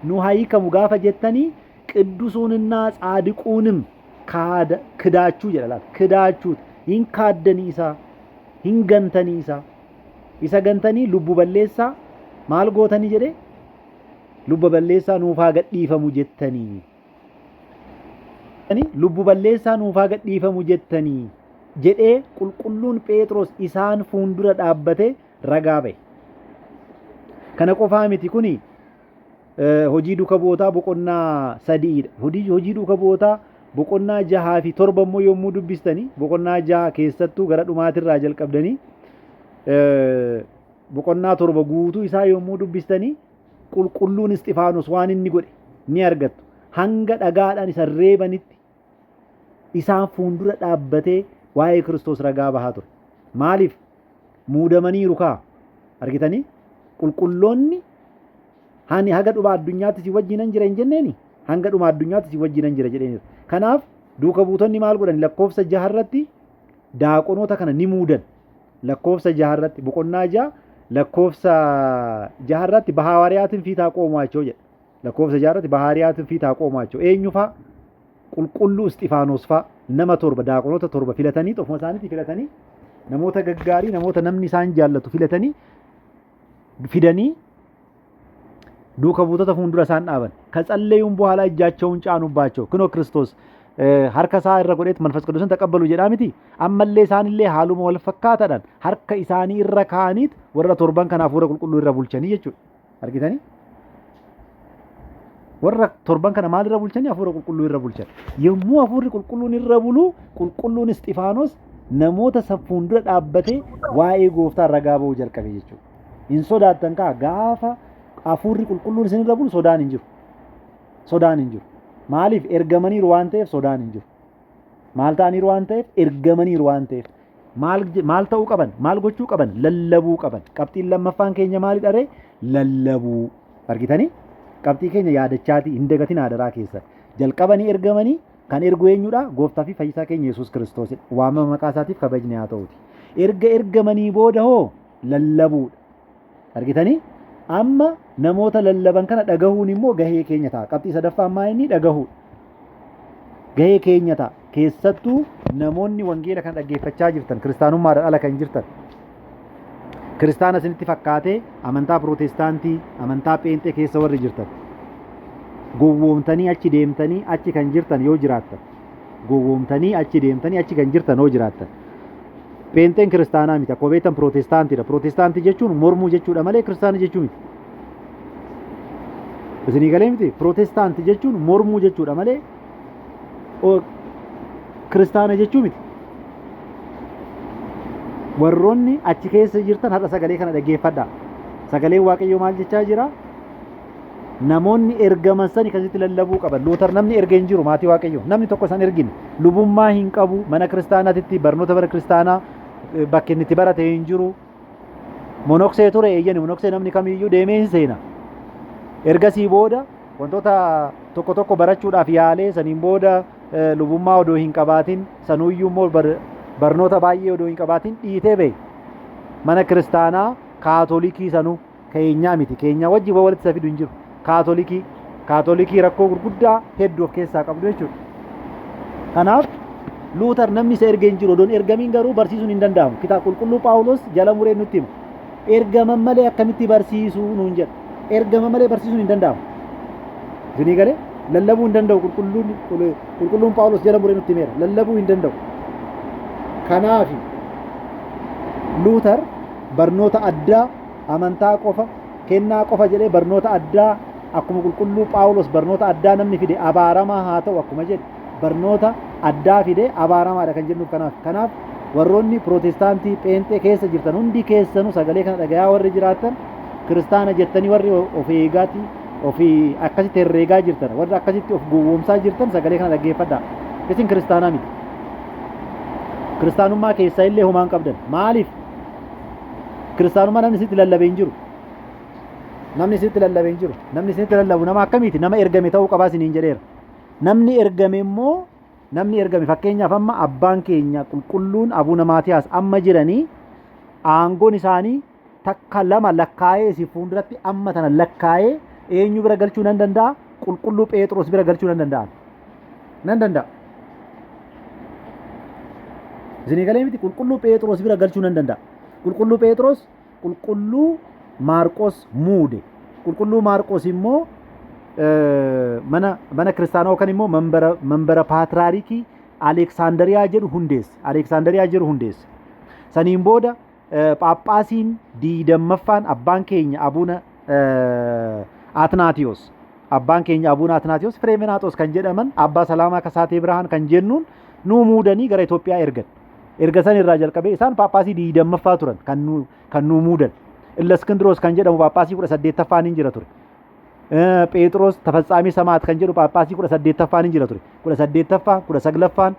Speaker 1: nuuhaayii kamu gaafa jettanii qiddusuunna tsaadiquunim kidaachuu jedha laata kidaachuut hin kaaddanii isaa hin gantanii isa gantanii lubbu balleessaa maal gootanii jedhe lubbu balleessaa nuufaa gadhiifamu jettanii lubbu balleessaa nuufaa gadhiifamu jettanii jedhee qulqulluun Phexros isaan fuundura dhaabbate ragaa ba'e. kana qofaa miti kuni hojii duka bootaa boqonnaa 3dha hojii duka bootaa boqonnaa 6 fi 7 immoo yommuu dubbistanii boqonnaa 6 keessattuu gara dhumaatirraa jalqabdanii boqonnaa 7 guutuu isaa yommuu dubbistanii qulqulluun Isxifaanos waan inni godhe ni argattu hanga dhagaadhaan isa reebanitti isaan fuundura dhaabbatee waa'ee Kiristoos ragaa bahaa ture maaliif muudamaniiru kaa argitanii qulqulloonni hani haga dhuma addunyaatti si wajjinan jira hin jenneeni hanga dhuma addunyaatti si wajjinan jira jedheenis kanaaf duuka buutonni maal godhan lakkoofsa 6 irratti daaqonoota kana ni muudan lakkoofsa 6 irratti boqonnaa 6 lakkoofsa 6 irratti bahawariyaatiin fiitaa qoomaachoo jedha lakkoofsa 6 irratti bahawariyaatiin fiitaa qoomaachoo eenyu fa'a qulqulluu Isxifaanos fa'a nama 7 daaqonoota 7 filatanii xofuma isaaniitti filatanii namoota gaggaarii namoota namni isaan jaallatu filatanii fidanii duuka buutota fuundura isaan dhaaban ከጸለዩም በኋላ እጃቸውን ጫኑባቸው ክኖ ክርስቶስ harka isaa irra godheet manfas ቅዱስን ተቀበሉ jedhaa miti ammallee isaanillee haaluma wal fakkaataadhaan harka isaanii irra kaaniit warra torban kana hafuura qulqulluu irra bulchanii jechuudha argitanii warra torban kana maal irra bulchanii hafuura qulqulluu irra bulchan yommuu hafuurri qulqulluun irra bulu qulqulluun Isxifaanos namoota fuundura dhaabbatee waa'ee gooftaa ragaa ba'uu jalqabe jechuudha hin sodaattan kaa gaafa hafuurri qulqulluun isin irra bulu sodaan hin jiru maaliif ergamaniiru waan ta'eef sodaan hin jiru maal ta'aniiru waan ta'eef ergamaniiru waan ta'eef maal ta'uu qaban maal gochuu qaban lallabuu qaban qabxiin lammaffaan keenya maali dharee lallabuu argitanii qabxii keenya yaadachaatii hin dagatin aadaraa keessa jalqabanii ergamanii Kan ergu eenyudha? Gooftaa fi fayyisaa keenya Yesuus Kiristoos. Waamama maqaa isaatiif kabajni haa ta'uuti. Ergamanii booda hoo lallabuudha. Argitanii? Amma namoota lallaban kana dhagahuun immoo gahee keenya ta'a. Qabxii sadaffaan maa inni dhagahuudha. Gahee keenya ta'a. Keessattuu namoonni wangeela kan dhaggeeffachaa jirtan, kiristaanummaadhaan ala kan jirtan, kiristaana isinitti fakkaatee amantaa pirootestaantii, amantaa pheenxee keessa warri jirtan, gowwoomtanii achi deemtanii achi kan jirtan yoo jiraattan, gowwoomtanii achi deemtanii achi kan jirtan yoo jiraattan, pheenxeen kiristaanaa miti, akkoo beektan pirootestaantiidha. Pirootestaantii jechuun mormuu jechuudha malee kiristaana jechuu miti. Isinii galee miti? Pirootestaantii jechuun mormuu jechuudha malee kiristaana jechuu miti. Warroonni achi keessa jirtan har'a sagalee kana dhaggeeffadhaa. Sagaleen Waaqayyoo maal jechaa jira? Namoonni ergaman sani akkasitti lallabuu qaban. Luutar namni erga hin jiru maatii Waaqayyoo. Namni tokko san ergine. Lubummaa hin qabu. Mana kiristaanaatitti barnoota bara kiristaanaa bakki inni itti barate hin jiru. Monoksee ture eeyyani. Monoksee namni kamiyyuu deemee hin seena. Ergasii booda wantoota tokko tokko barachuudhaaf yaalee saniin booda lubummaa odoo hin qabaatin sanuuyyuu immoo barnoota baay'ee odoo hin qabaatin dhiitee ba'e. Mana kiristaanaa kaatolikii sanuu keenyaa miti. Keenya wajjin walitti isa fidu hin jiru. Kaatolikii rakkoo gurguddaa hedduu of keessaa qabdu jechuudha. Kanaaf Luutar namni isa erga hin jiru odoon ergamiin garuu barsiisuun hin danda'amu. Kitaaba qulqulluu Phaawulos jala muree nutti hima. Ergaman malee akkamitti barsiisuu nuun jedha. Ergaman malee barsiisuun hin danda'amu. Isinii galee lallabuu hin danda'u qulqulluun Phaawulos jala muree nutti himeera. Lallabuu hin danda'u. Kanaaf Luutar barnoota addaa amantaa qofa kennaa qofa jedhee barnoota addaa akkuma qulqulluu Phaawulos barnoota addaa namni fide abaaramaa haa ta'u akkuma jedhe barnoota addaa fide abaaramaadha kan jennuuf kanaaf warroonni pirootestaantii pheenxee keessa jirtan hundi keessanuu sagalee kana dhagayaa warri jiraattan kiristaana jettanii warri of eegaati ofii akkasitti herreegaa jirtan warri akkasitti of gowwoomsaa jirtan sagalee kana dhaggeeffadhaa. Isin kiristaanaa miti. Kiristaanummaa keessaa illee homaan qabdan. Maaliif? Kiristaanummaa namni sitti lallabee hin jiru. Namni sitti lallabee hin jiru. Namni sitti lallabu nama akkamiiti? Nama ergame ta'uu qabaa isiniin jedheera. Namni ergame immoo namni ergame fakkeenyaaf amma abbaan keenya qulqulluun Abuuna Maatiyaas amma jiranii aangoon isaanii takka lama lakkaa'ee si fuulduratti amma tana lakkaa'ee eenyu bira galchuu nan danda'a? Qulqulluu Phexros bira galchuu nan danda'a. Nan danda'a. Isinii galee miti qulqulluu Phexros bira galchuu nan danda'a. Qulqulluu Phexros qulqulluu Maarqos muude. Qulqulluu Maarqos immoo mana kiristaanaa yookaan immoo manbara paatraarikii Aleeksaandariyaa jedhu hundeesse. Aleeksaandariyaa jedhu hundeesse. Saniin booda Phaaphaasiin 20ffaan abbaan keenya Abuuna Atnaatiyos. Abbaan keenya Abuuna Atnaatiyos Fireemenaaxoos kan jedhaman abbaa Salaamaa Kasaatee Birhaan kan jennuun nuu muudanii gara Itoophiyaa ergan. Erga san irraa jalqabee isaan Phaaphaasii 20ffaa turan kan nuu muudan. Ilaskindiroos kan jedhamu Phaaphaasii 18ffaan hin jira ture. Phexros Tafatsaamii Samaat kan jedhu Phaaphaasii 18ffaan hin jira ture. 18ffaa 19ffaan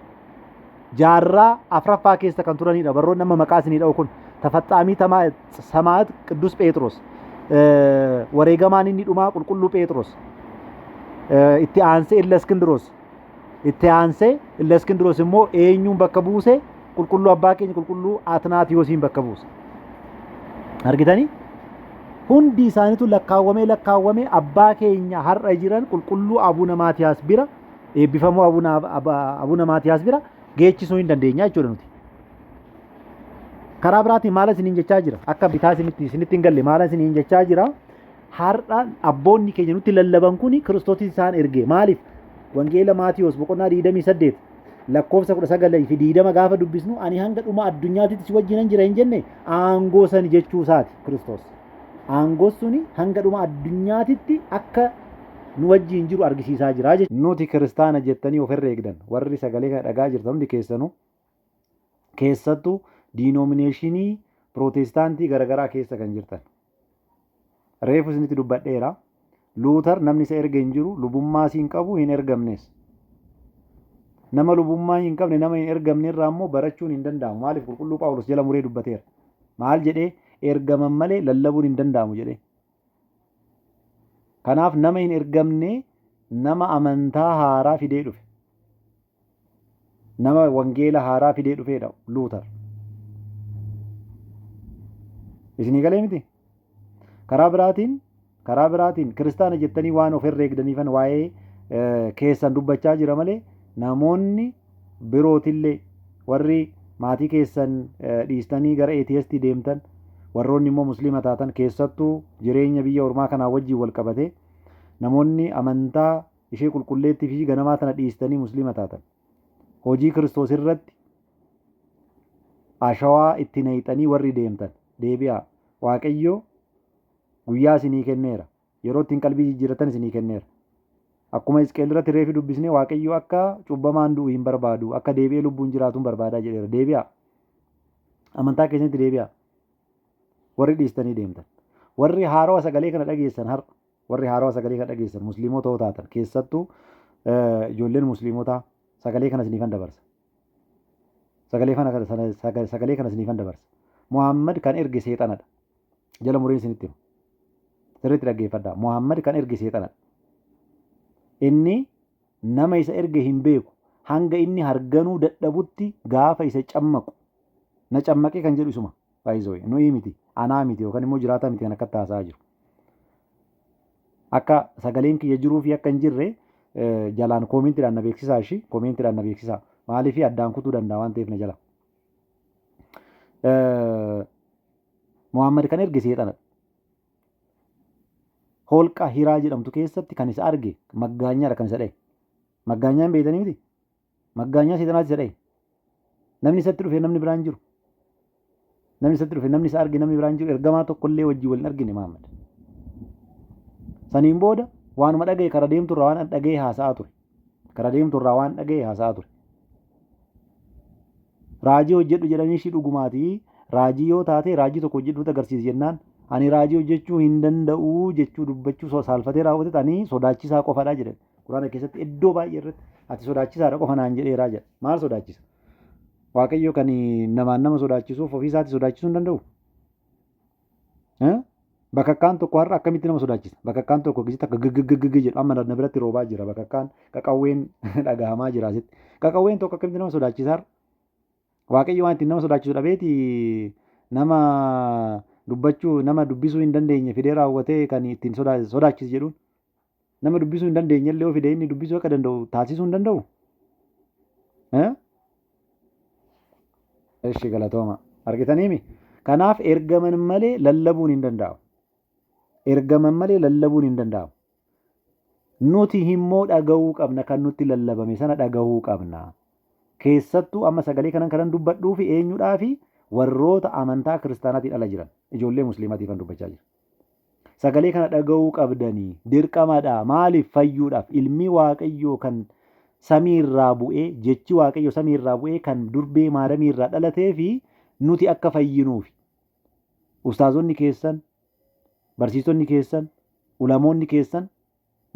Speaker 1: jaarraa afraffaa keessa kan turanidha. Barroon nama maqaa isinii dha'u kun Tafatsaamii Samaat Qidduus Phexros. Wareegamaan inni dhumaa qulqulluu Phexros. Itti aansee Ilaskindiroos. Itti aansee Ilaskindiroos immoo eenyuun bakka buuse? Qulqulluu abbaa keenya qulqulluu Atnaatiyoosiin bakka buuse. Argitanii? Hundi isaaniitu lakkaawwamee abbaa keenya har'a jiran qulqulluu Abuuna Maatiyaas bira eebbifamoo Abuuna Maatiyaas bira geechisuu hin dandeenya jechuudha nuti. Karaa biraatiin maal isiniin jechaa jira? Akka bitaa isinitti hin galle maal isiniin jechaa jira? Har'a abboonni keenya nutti lallaban kuni Kiristoosis isaan erge. Maaliif? Wangeela Maatiyos boqonnaa 28 lakkoofsa 19 fi 20 gaafa dubbisnu ani hanga dhuma addunyaatitti si wajjinan jira hin jenne aangoo sani jechuu isaati Kiristoos. Aangoo suni hanga dhuma addunyaatitti akka nu wajjin jiru argisiisaa jira jechuudha. Nuti kiristaana jettanii of herreegdan warri sagalee kana dhagaa jirtan hundi keessanuu keessattuu diinoomineeshinii pirootestaantii garaagaraa keessa kan jirtan. Reefu isinitti dubbadheera. Luutar namni isa erga hin jiru lubummaa siin qabu hin ergamnes. Nama lubummaa hin qabne nama hin ergamne irraa immoo barachuun hin danda'amu. Maaliif qulqulluu Phaawulos jala muree dubbateera. Maal jedhee ergaman malee lallabuun hin danda'amu jedhee. Kanaaf nama hin ergamne nama amantaa haaraa fidee dhufe. nama wangeela haaraa fidee dhufeedha Luutar. Isinii galee miti? Karaa biraatiin kiristaana jettanii waan of herreegdaniifan waa'ee keessan dubbachaa jira malee namoonni birootillee warri maatii keessan dhiistanii gara ATST deemtan warroonni immoo musliima taatan keessattuu jireenya biyya ormaa kanaa wajjin wal qabate namoonni amantaa ishee qulqulleettii fi ganamaa tana dhiistanii musliima taatan hojii kiristoos irratti ashawaa itti naqxanii warri deemtan deebi'aa. Waaqayyo guyyaa isinii kenneera. Yeroo ittiin qalbii jijjiirratan isinii kenneera. Akkuma Hisqeel irratti reefi dubbisnee Waaqayyo akka cubbamaan du'u hin barbaadu, akka deebi'ee lubbuun jiraatuun barbaadaa jedheera. Deebi'aa. Amantaa keessatti deebi'aa. Warri dhiistanii deemtan. Warri haarawaa sagalee kana dhageessan har'a. Warri haarawaa sagalee kana dhageessan musliimota yoo taatan keessattuu ijoolleen musliimotaa sagalee kana isiniifan dabarsa. Sagalee kana isiniifan dabarsa. Muhammad kan erge seexanadha. Jala mureen isinitti hima. Sirriitti dhaggeeffadhaa. Muhammad kan erge seexanadha. Inni nama isa erge hin beeku. Hanga inni harganuu dadhabutti gaafa isa cammaqu. Na cammaqee kan jedhu isuma. Baay'isooyi. Nuyi miti. Anaa miti yookaan immoo jiraataa miti kan akka taasisaa jiru. Akka sagaleen kiyya jiruu fi akka hin jirre jalaan koomentiidhaan na beeksisaa ishii. Koomentiidhaan na beeksisaa. Maaliif addaan kutuu danda'a waan ta'eef na jala. Muhammad kan erge seexanadha. Holqa Hiraa jedhamtu keessatti kan isa arge maggaanyaadha kan isa dha'e. Maggaanyaan beektanii miti? Maggaanyaa seexanaatti isa dha'e. Namni isatti dhufe namni biraan jiru. Namni isatti dhufe namni isa arge namni biraan jiru ergamaa tokkollee wajjin wal hin argine Muhammad. Saniin booda waanuma dhaga'e kara deemturraa waan dhaga'e haasa'aa ture. Kara deemturraa waan dhaga'e haasa'aa ture. Raajii hojjedhu jedhanii ishii dhugumaatii raajii yoo taate raajii tokko hojjedhuutu agarsiisa jennaan ani raajii hojjechuu hin danda'u jechuu dubbachuu saalfatee raawwate ani sodaachisaa qofadha jedhe. Quraana keessatti iddoo baay'ee irratti ati sodaachisaadha qofa naan jedheeraa jedha. Maal sodaachisa? Waaqayyo kan namaan nama sodaachisuuf ofii isaatti sodaachisuu hin danda'u. Bakakkaan tokko har'a akkamitti nama sodaachisa? Bakakkaan tokko gisitti akka gaggaggagga jedhu amma na biratti roobaa jira. Bakakkaan qaqawween dhagahamaa jira asitti. Qaqawween tokko akkamitti nama sodaachisa har'a? Waaqayyo waan ittiin nama sodaachisu dhabeeti nama dubbisuu hin dandeenye fidee raawwatee kan ittiin sodaachise jedhuun nama dubbisuu hin dandeenye illee fidee inni dubbisuu akka danda'u taasisuu hin danda'u. Eshi galatooma argitaniimi. Kanaaf ergaman malee lallabuun hin danda'amu. Ergaman malee lallabuun hin danda'amu. Nuti immoo dhagahuu qabna kan nutti lallabame sana dhagahuu qabna. Keessattuu amma sagalee kanan dubbadhuu fi eenyudhaa fi warroota amantaa kiristaanaatiin ala jiran ijoollee musliimaatiif kan dubbachaa jiru. Sagalee kana dhagahuu qabdanii dirqamadha. Maaliif fayyuudhaaf ilmi waaqayyoo kan samiirraa bu'ee jechi waaqayyo samiirraa bu'ee kan durbee maadamiirraa dhalatee fi nuti akka fayyinuufi. Ustaazonni keessan, barsiisonni keessan, ulamoonni keessan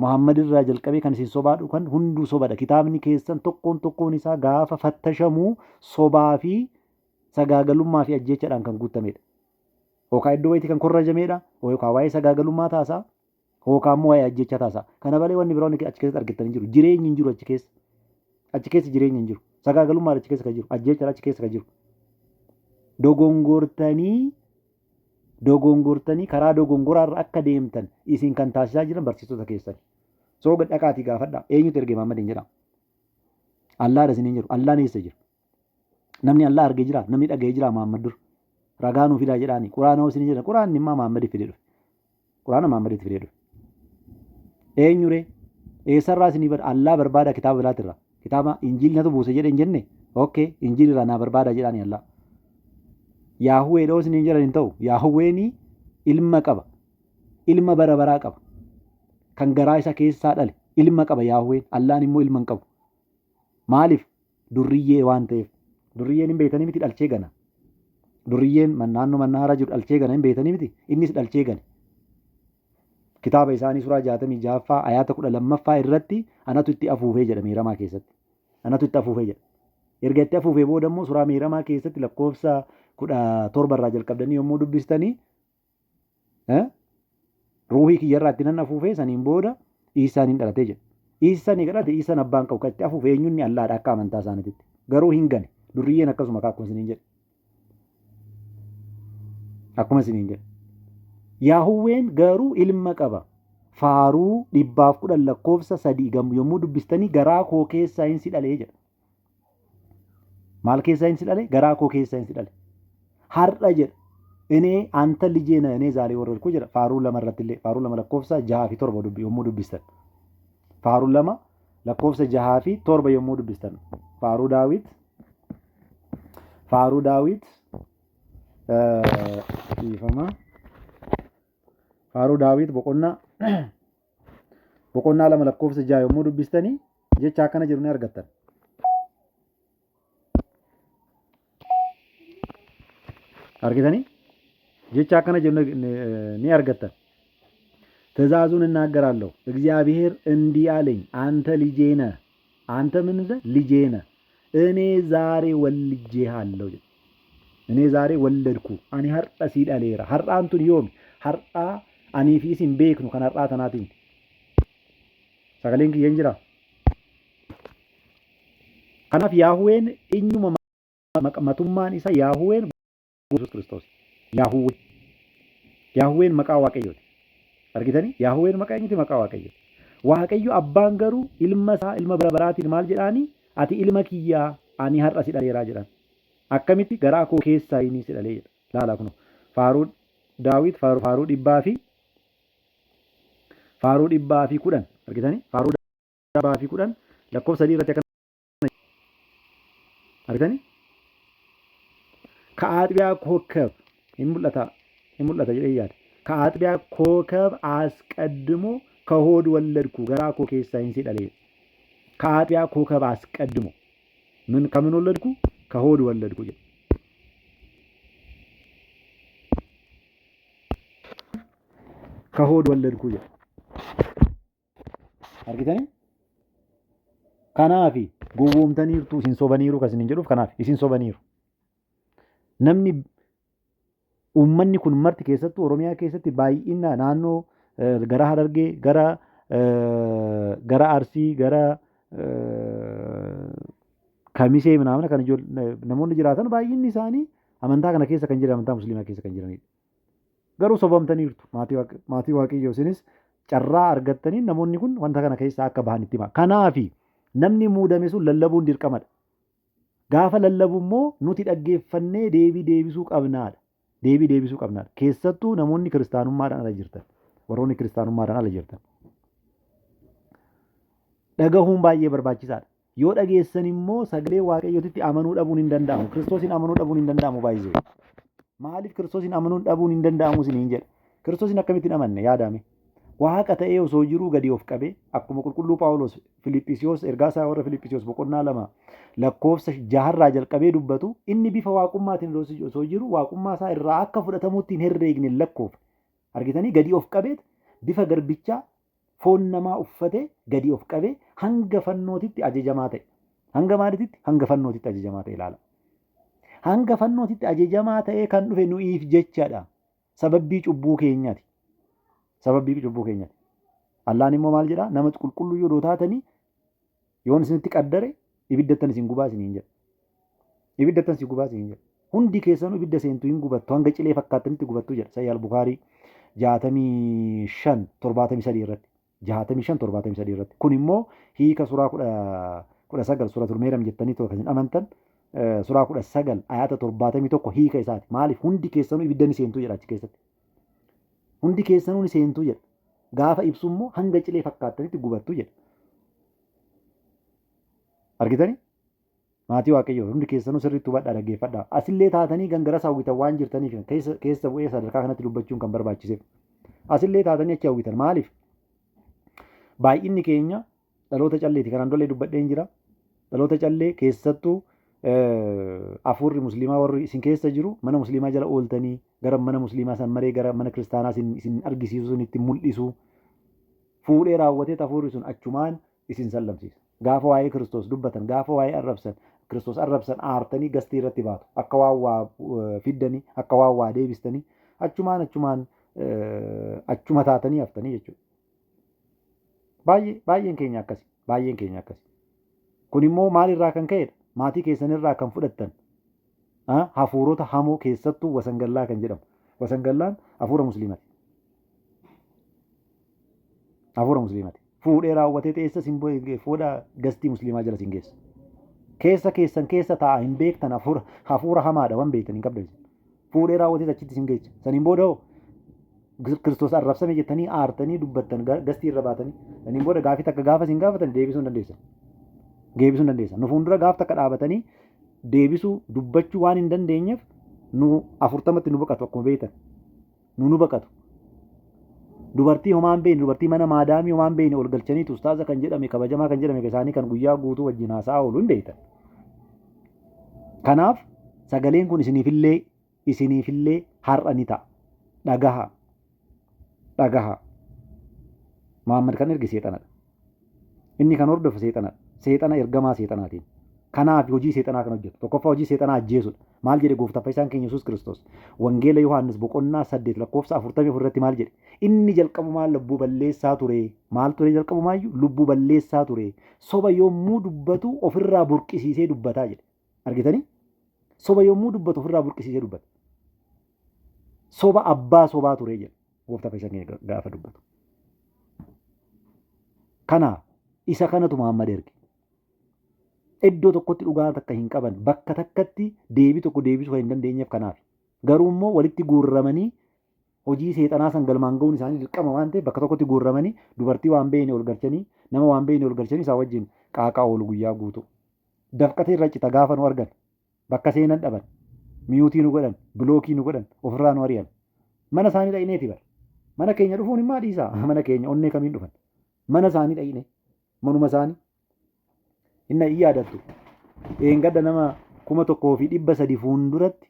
Speaker 1: Muhammad irraa jalqabee kan isin sobaa dhugan hunduu sobadha. Kitaabni keessan tokkoon isaa gaafa fattashamuu sobaa fi sagaagalummaa fi ajjechaadhaan kan guutamedha. Hookaa iddoo wayitii kan korrajameedha. Hookaa waa'ee sagaagalummaa taasaa. Hookaa immoo waa'ee ajjechaa taasaa. Kana malee wanni biroon achi keessatti argatanii jiru. Jireenyi hin jiru achi keessa. Achi keessa jireenyi hin jiru. Sagaagalummaan achi keessa kan jiru. Ajjechaan achi keessa kan jiru. Dogongortanii karaa dogongoraarra akka deemtan isin kan taasisaa jiran barsiistota keessan. Sooga dhaqaatii gaafadhaa. Eenyutu erge Muhammad hin jedhamu. Allaadha isiniin jiru. Allaan eessa jira? Namni Allah argee jira. Namni dhaga'ee jira Muhammad dura. Ragaa nuu fidaa jedhaani. Quraana hoo isiniin jedhan. Quraanni immoo Muhammad fidee dhufe. Quraana Muhammad fidee dhufe. Eenyuree? Eessarraa isinii bada? Allah barbaada kitaaba biraatirraa. Kitaaba Injiilii natu buuse jedhe hin jenne. Okay, Injiilirraa naa barbaada jedhaani Allah. Yaahuwee dhoo isiniin jedhan hin ta'u. Yaahuween ilma qaba. Ilma bara baraa qaba. Kan garaa isa keessaa dhale. Ilma qaba Yaahuween. Allaan immoo ilma hin qabu. Maaliif? Durriyyee waan ta'eef. Durriyyeen hin beekanii miti dhalchee gana. Durriyyeen naannoo mannaara jiru dhalchee gana hin beekanii miti. Innis dhalchee gane. Kitaaba isaanii suuraa 66ffaa ayaata 12ffaa irratti anatu itti afuufee jedha miiramaa keessatti. Anatu itti afuufee jedha. Erga itti afuufee booda immoo suuraa miiramaa keessatti lakkoofsa 17 irraa jalqabdanii yommuu dubbistanii ruuhii kiyyarraa itti nan afuufee saniin booda Iisaan hin dhalatee jedha. Iisaan ni kadhate Iisaan abbaan qabu kan itti afuufee eenyuun Allaadha akka amantaa isaaniitti. garuu hin gane. Durriyyeen akkasuma akkuma isiniin jedhe. Akkuma isiniin jedhe. Yaahuween garuu ilma qaba. Faaruu 110 yommuu dubbistanii garaa koo keessaa hin si dhalee jedha. Maal keessaa hin si dhale? Garaa koo keessaa hin si dhale. Har'a jedha. እኔ አንተ ልጄ ነህ እኔ ዛሬ ወረድኩ ጀራ ፋሩ ለመረትለ ፋሩ ለመለኮፍሳ ጃሃፊ ቶርባ ዱብ yommuu dubbistan ፋሩ ለማ lakkoofsa jahaa fi torba yommuu dubbistan faaruu daawit ifama faaruu daawit boqonnaa lama lakkoofsa jahaa yommuu dubbistanii jecha akkana jedhu ni argattan. Argitanii jecha akkana jedhu ni argattan. ትእዛዙን እናገራለሁ እግዚአብሔር እንዲህ አለኝ አንተ ልጄ ነህ አንተ ምን ነህ ልጄ ነህ እኔ ዛሬ ወልጄሃለሁ እኔ ዛሬ ወለድኩ አኒ ሀርጣ ሲዳሌራ ሀርጣንቱን ዮም ሀርጣ አኒ ፊሲን ቤክኑ ከን ሀርጣ ተናቲን ሰገሌንክ የንጅራ ከናፍ ያሁዌን ኢኙማ መቀመቱማን ኢሳ ያሁዌን ኢየሱስ ክርስቶስ ያሁዌን መቃ ዋቀዮት argitanii yaahuween maqaa eenyuti maqaa waaqayyo waaqayyo abbaan garuu ilma isaa ilma barabaraatiin maal jedhaani ati ilma kiyyaa ani har'a si dhaleeraa jedhan akkamitti garaa koo keessaa inni si dhalee jedha laala kuno faaruu daawit faaruu dhibbaa fi 10 argitanii faaruu dhibbaa fi 10 lakkoofsa 3 irratti akkana argitanii ከአጥቢያ ኮከብ ይሙላታ jedhee yaada ከአጥቢያ ኮከብ አስቀድሞ ከሆድ ወለድኩ ገራ ኮ keessaa hin si dhalee ከአጥቢያ ኮከብ አስቀድሞ ምን ከምን ወለድኩ ከሆድ ወለድኩ ከሆድ ወለድኩ argitanii kanaafi gowwoomtaniirtu isin sobaniiru kasinin jedhuuf kanaaf isin sobaniiru namni uummanni kun marti keessattuu Oromiyaa keessatti baay'ina naannoo gara Harargee gara Arsii gara Kamisee ምናምን kan namoonni jiraatan baay'inni isaanii amantaa kana keessa kan jiran amantaa musliimaa keessa kan jiranidha. Garuu sobamtaniirtu maatii waaqayyoo isinis carraa argattanii namoonni kun wanta kana keessa akka bahan itti hima. Kanaafi namni muudame sun lallabuun dirqamadha. Gaafa lallabu immoo nuti dhaggeeffannee deebii deebisuu qabnaadha. Keessattuu namoonni kiristaanummaadhaan ala jirtan warroonni kiristaanummaadhaan ala jirtan dhagahuun baay'ee barbaachisaadha. Yoo dhageessan immoo sagalee waaqayyootitti amanuu dhabuun hin danda'amu. Kiristoosin amanuu dhabuun hin danda'amu baay'ee. Maaliif Kiristoosin amanuu dhabuun hin danda'amu isiniin jedha? Kiristoosin akkamitti amanne yaadame? Waaqa ta'ee osoo jiruu gadi of qabee akkuma qulqulluu Phaawulos Filiphisiyoos ergaa isaa warra Filiphisiyoos boqonnaa 2 lakkoofsa 6 jalqabee dubbatu inni bifa waaqummaatiin osoo jiru waaqummaa isaa irraa akka fudhatamuutti hin herreegne lakkoof argitanii gadi of qabeet bifa garbichaa foon namaa uffatee gadi of qabee hanga fannootitti ajajamaa ta'e hanga maalitti hanga fannootitti ajajamaa ta'e ilaala hanga fannootitti ajajamaa ta'e kan dhufe nu'iif jechadha sababbii cubbuu keenyaati. Allaan immoo maal jedhaa nama qulqulluu yoo taatanii yoon isinitti qaddare ibiddattan isin gubaa isiniin jedha. Hundi keessanuu ibidda seentu hin gubattu hanga cilee fakkaattanitti gubattu jedha. Sayyaal Bukaarii 65-73 irratti. 65-73 irratti. Kun immoo hiika suuraa 19 suuratul meeram jettanii tokko isin amantan suuraa 19 ayata 71 hiika isaati. Maaliif hundi keessanuu ibidda ni seentu jedha achi keessatti. Hundi keessanuu ni seentu jedha. Gaafa ibsu immoo hanga cilee fakkaattanitti gubattu jedha. Argitanii? Maatii waaqayyoo hundi keessanuu sirriitti hubadhaa dhaggeeffadhaa. Asillee taatanii gangara hawwitan waan jirtaniif keessa bu'ee sadarkaa kanatti dubbachuun kan barbaachiseef. Asillee taatanii achi hawwitan maaliif? Baay'inni keenya dhaloota calleeti. Kanaan dollee dubbadheen jira. Dhaloota callee keessattuu afurri musliimaa warri isin keessa jiru mana musliimaa jala ooltanii gara mana musliimaa san maree gara mana kiristaanaa isin argisiisu sun itti mul'isu fuudhee raawwatee afurri sun achumaan isin sallamsiisa. Gaafa waa'ee Kiristoos dubbatan gaafa waa'ee arrabsan Kiristoos arrabsan aartanii gastii irratti baatu akka waan waa fiddanii akka waan waa deebistanii achumaan achuma taatanii haftanii jechuudha. Baay'een keenya akkasi. Kun immoo maalirraa kan ka'edha? maatii keessanirraa kan fudhattan hafuurota hamoo keessattuu wasangallaa kan jedhamu. Wasangallaan hafuura musliimati. Hafuura musliimati. Fuudhee raawwatee teessa fuudha gastii musliimaa jala siin geessa. Keessa keessan keessa taa'a hin beektan hafuura hamaadha waan beektan hin qabdan. Fuudhee raawwatee achitti siin geessa. Saniin booda hoo Kiristoos arrabsame jettanii aartanii dubbattan gastii irra baatanii saniin booda gaafii takka gaafa siin gaafatan deebisuu hin dandeessan. Deebisuu hin dandeessan. Nu fuuldura gaaf takka dhaabatanii deebisuu dubbachuu waan hin dandeenyeef nu 40tti nu baqatu akkuma beektan. Nu baqatu. Dubartii homaan beekne dubartii mana maadaamii homaan beekne ol galchaniitu ustaaza kan jedhame kabajamaa kan jedhame isaanii kan guyyaa guutuu wajjin haasaa oolu hin beektan. Kanaaf sagaleen kun isiniifillee har'a ni ta'a. Dhagaha. Dhagaha. Muhammad kan erge seexanadha. Inni kan hordofu seexanadha. Seexana ergamaa seexanaatiin. Kanaaf hojii seexanaa kan hojjetu. Tokkoffaa hojii seexanaa ajjeesudha. Maal jedhe gooftaan fayyisaan keenya Yesuus Kiristoos. Wangeela Yohaannis boqonnaa 8 lakkoofsa 44 irratti maal jedhe? Inni jalqabumaan lubbuu balleessaa ture. Maal ture jalqabumaayyuu? Lubbuu balleessaa ture. Soba yommuu dubbatu ofirraa burqisiisee dubbataa jedhe. Argitanii? Soba yommuu dubbatu ofirraa burqisiisee dubbata. Soba abbaa sobaa ture jedhe. Gooftaan fayyisaan keenya gaafa dubbatu. Kanaaf isa kanatu Muhammad erge. Iddoo tokkotti dhugaa takka hin qaban bakka takkatti deebii tokko deebisuu hin dandeenyeef kanaaf. Garuu immoo walitti guurramanii hojii seexanaa san galmaan ga'uun isaanii dirqama waan ta'eef bakka tokkotti guurramanii dubartii waan beekne ol galchanii nama waan beekne ol galchanii isaa wajjin qaaqaa oolu guyyaa guutuu. Dafqatee irra cita gaafa nu argan bakka seenan dhaban miyuutii nu godhan bilookii nu godhan ofirraa nu ari'an mana isaanii dha'ineeti bara. Mana keenya dhufuun hin maadhiisaa mana keenya onnee kamiin dhufan mana isaanii dha'ine manuma isaanii. Inni hin yaadattu. Eengadda nama 1,300 fuulduratti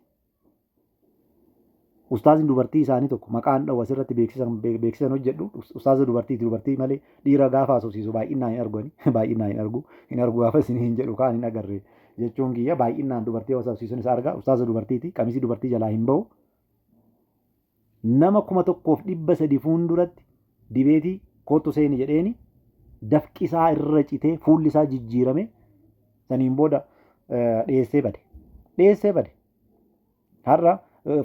Speaker 1: ustaaziin dubartii isaanii tokko maqaan dhawwa asirratti beeksisan hojjedhu ustaaza dubartii malee dhiira gaafa haasofsiisu baay'inaan hin argu hin argu gaafa isin hin jedhu kaan hin agarre jechuun kiyya baay'inaan dubartii haasofsiisuun isa argaa ustaaza dubartiiti qamisii dubartii jalaa hin ba'u. Nama 1,300 fuulduratti dibeetii kootu seeni jedheeni. Dafqi isaa irra citee fuulli isaa jijjiirame saniin booda dhiyeessee bade. Har'a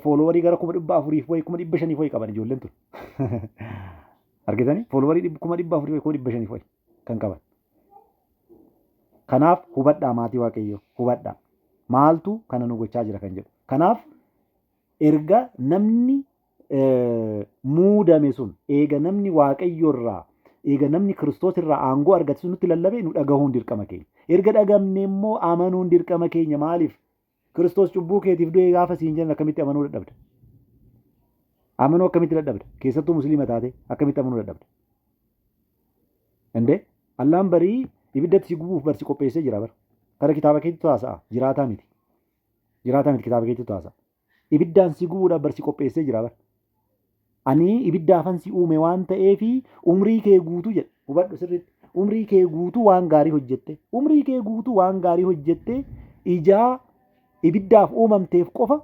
Speaker 1: fooloowarii gara 400 wayii 500 wayii qaban ijoolleen tun. Argitanii fooloowarii 400 wayii 500 wayii kan qaban. Kanaaf hubadhaa maatii waaqayyoo hubadhaa. Maaltu kana nu gochaa jira kan jedhu. Kanaaf erga namni muudame sun eega namni waaqayyoorraa eega namni Kiristoos irraa aangoo argate nutti lallabee nu dhagahuun dirqama keenya. Erga dhagamne immoo amanuun dirqama keenya maaliif? Kiristoos cubbuu keetiif du'e gaafa siin jenna akkamitti amanuu dadhabda? Amanuu akkamitti dadhabda? Keessattuu musliima taate akkamitti amanuu dadhabda? Indee Allaan barii ibiddatti si gubuuf barsi qopheessee jira bara. Kara kitaaba keetti haasa'a jiraataa miti. Jiraataa miti kitaaba keetti haasa'a. Ibiddaan si gubuudhaaf barsi qopheessee jira bara. Ani ibiddaafan si uume waan ta'eefi umrii kee guutuu jedha hubadhu sirriitti umrii kee guutuu waan gaarii hojjette ijaa ibiddaaf uumamteef qofa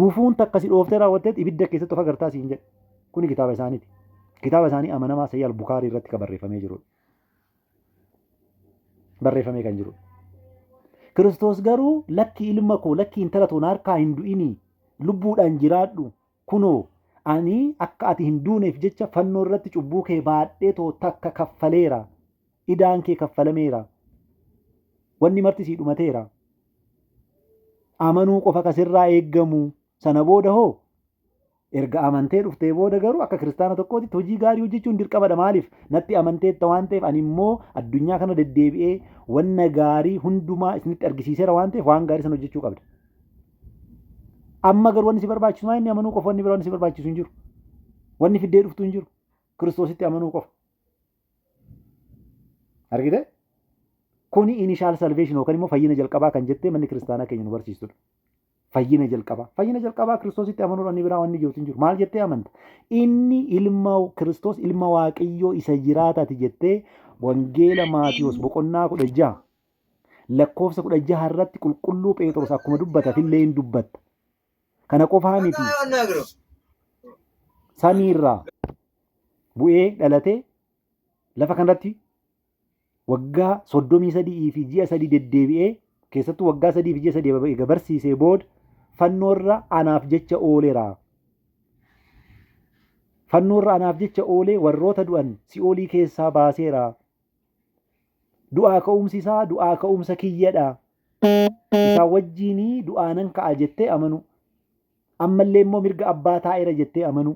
Speaker 1: gufuun takka si dhooftee raawwatteet ibidda keessatti of agartaa siin jedha. Kuni kitaaba isaaniiti. Kitaaba isaanii amanamaa Sayyid Al-Bukaarii irratti kan barreeffamee jirudha. Barreeffamee kan jirudha. Kiristoos garuu lakki ilma koo lakki intala toon harkaa hin du'inii lubbuudhaan jiraadhu kunoo. Ani akka ati hin duuneef jecha fannoo irratti cubbuu kee baadhee too takka kaffaleera. Idaan kee kaffalameera. Wanni marti sii dhumateera. Amanuu qofa kasirraa eeggamu. Sana booda hoo erga amantee dhuftee booda garuu akka kiristaana tokkootti hojii gaarii hojjechuun dirqamadha. Maaliif natti amanteetta waan ta'eef ani immoo addunyaa kana deddeebi'ee wanna gaarii hundumaa isinitti argisiiseera waan ta'eef waan gaarii sana hojjechuu qabda. Amma garuu wanni si barbaachisu maa inni amanuu qofa wanni biraa wanni si barbaachisu hin jiru. Wanni fiddee dhuftu hin jiru. Kiristoositti amanuu qofa. Argite? Kuni initial salvation yookaan immoo fayyina jalqabaa kan jettee manni kiristaanaa keenya nu barsiistudha. Fayyina jalqabaa. Fayyina jalqabaa Kiristoositti amanuu wanni biraa wanni jirutu hin jiru. Maal jettee amanta? Inni ilma Kiristoos ilma Waaqayyoo isa jiraataati jettee wangeela Maatiyoos boqonnaa 16 lakkoofsa 16 irratti qulqulluu Phexros akkuma dubbatafillee hin dubbatta. Kana qofaa miti. Samiirraa bu'ee dhalatee lafa kanatti waggaa 33 fi ji'a 3 deddeebi'ee keessattuu waggaa 3 fi ji'a 3 eega barsiisee booda fannoorra anaaf jecha ooleera. Fannoorra anaaf jecha oolee warroota du'an si'oolii keessaa baaseera. Du'aa ka'umsi isaa du'aa ka'umsa kiyyadha. Isaa wajjiinii du'aanan ka'a jettee amanu. Ammallee immoo mirga abbaa taa'eera jettee amanu.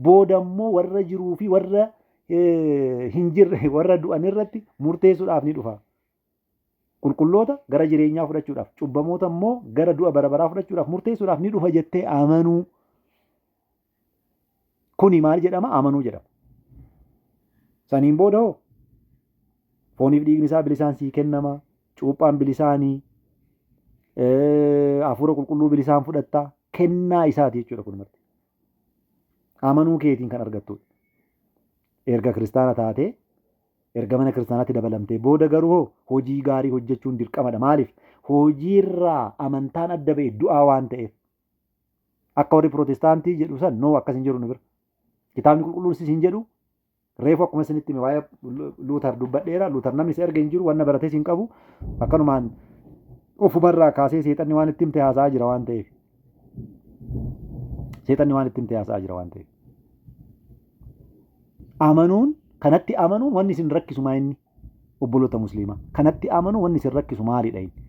Speaker 1: Booda immoo warra jiruu fi warra hin jirre warra du'an irratti murteessuudhaaf ni dhufa. Qulqulloota gara jireenyaa fudhachuudhaaf, cubbamoota immoo gara du'a bara baraa fudhachuudhaaf murteessuudhaaf ni dhufa jettee amanuu. Kuni maal jedhama? Amanuu jedhama. Saniin booda hoo fooniif dhiigni isaa bilisaan sii kennama. Cuuphaan bilisaanii hafuura qulqulluu bilisaan fudhatta. Kennaa isaati jechuudha kun marti. Amanuu keetiin kan argattudha. Erga kiristaana taatee erga mana kiristaanaatti dabalamtee booda garuu hojii gaarii hojjechuun dirqamadha. Maaliif? Hojiirraa amantaan adda ba'e du'aa waan ta'eef. Akka warri pirootestaantii jedhu san noo akkas hin jiru nu bira. Kitaabni qulqulluun isin jedhu reefu akkuma isinitti waa'ee Luutar dubbadheera. Luutar namni isa erga hin jiru wanna barates hin qabu. Akkanumaan ofumarraa kaasee seexanni waan itti himte haasa'aa jira waan ta'eef. Seexanni waan itti himte haasa'aa jira waan ta'eef. Amanuun kanatti amanuun wanni isin rakkisu maa inni? Obboloota musliimaa kanatti amanuun wanni isin rakkisu maalidha inni?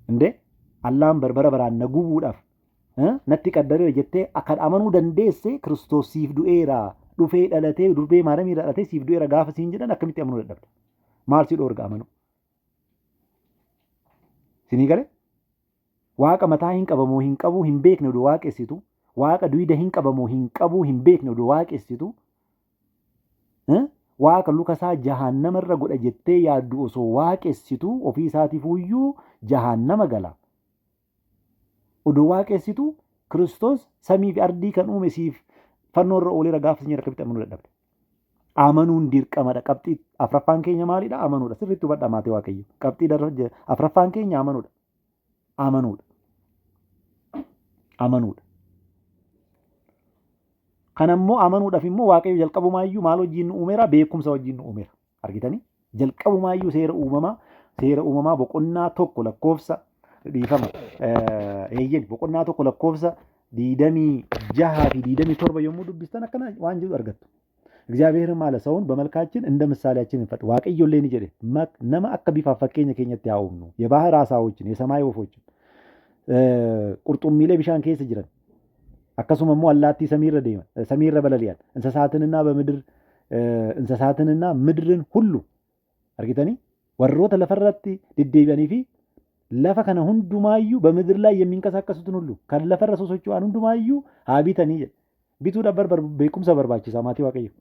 Speaker 1: Indee Allaan barbara baraan na gubuudhaaf natti qaddareera jettee akkan amanuu dandeesse Kiristoos siif du'eera dhufee dhalatee durbee maaramii dhalatee siif du'eera gaafa siin jedhan akkamitti amanuu dadhabda? Maal si dhoorga amanuu? Sinii galee waaqa mataa hin qabamoo hin qabuu hin beekne odoo waaqessitu, waaqa duwida hin qabamoo hin qabuu hin beekne odoo waaqessitu, waaqa lukasaa jahaannamarra godha jettee yaaddu osoo waaqessitu ofii isaatiifuyyuu jahaannama gala. Odoo waaqessitu Kiristoos samii fi ardii kan uume siif fannoorra ooleera gaafa sin jedha akkamitti amanuu dadhabda? Amanuun dirqamadha. Qabxii afraffaan keenya maalidha? Amanuudha. Sirriitti hubadhaa maatii Waaqayyo. Qabxii afraffaan keenya amanuudha. Amanuudha. Amanuudha. Kanammoo amanuudhaaf immoo Waaqayyo jalqabumaayyuu maal wajjin nu uumeera? Beekumsa wajjin nu uumeera. Argitanii? Jalqabumaayyuu seera uumamaa boqonnaa tokko lakkoofsa dhiifama. Boqonnaa tokko lakkoofsa 26 fi 27 yommuu dubbistan akkana waan jedhu argattu. እግዚአብሔርም አለ ሰውን በመልካችን እንደ ምሳሌያችን እንፈጥር። waaqayyoollee ni jedhe nama akka bifaaf fakkeenya keenyatti haa uumnu. የባህር ዓሣዎችን የሰማይ ወፎችን qurxummiilee bishaan keessa jiran akkasuma immoo allaattii samiirra balali'an insasaatinና ምድርን ሁሉ argitanii warroota lafarratti deddeebi'anii fi lafa kana hundumaayyuu በምድር ላይ የሚንቀሳቀሱትን ሁሉ kan lafarra sosocho'an hundumaayyuu haa bitanii jedhe. Bituudhaaf beekumsa barbaachisa maatii Waaqayyo.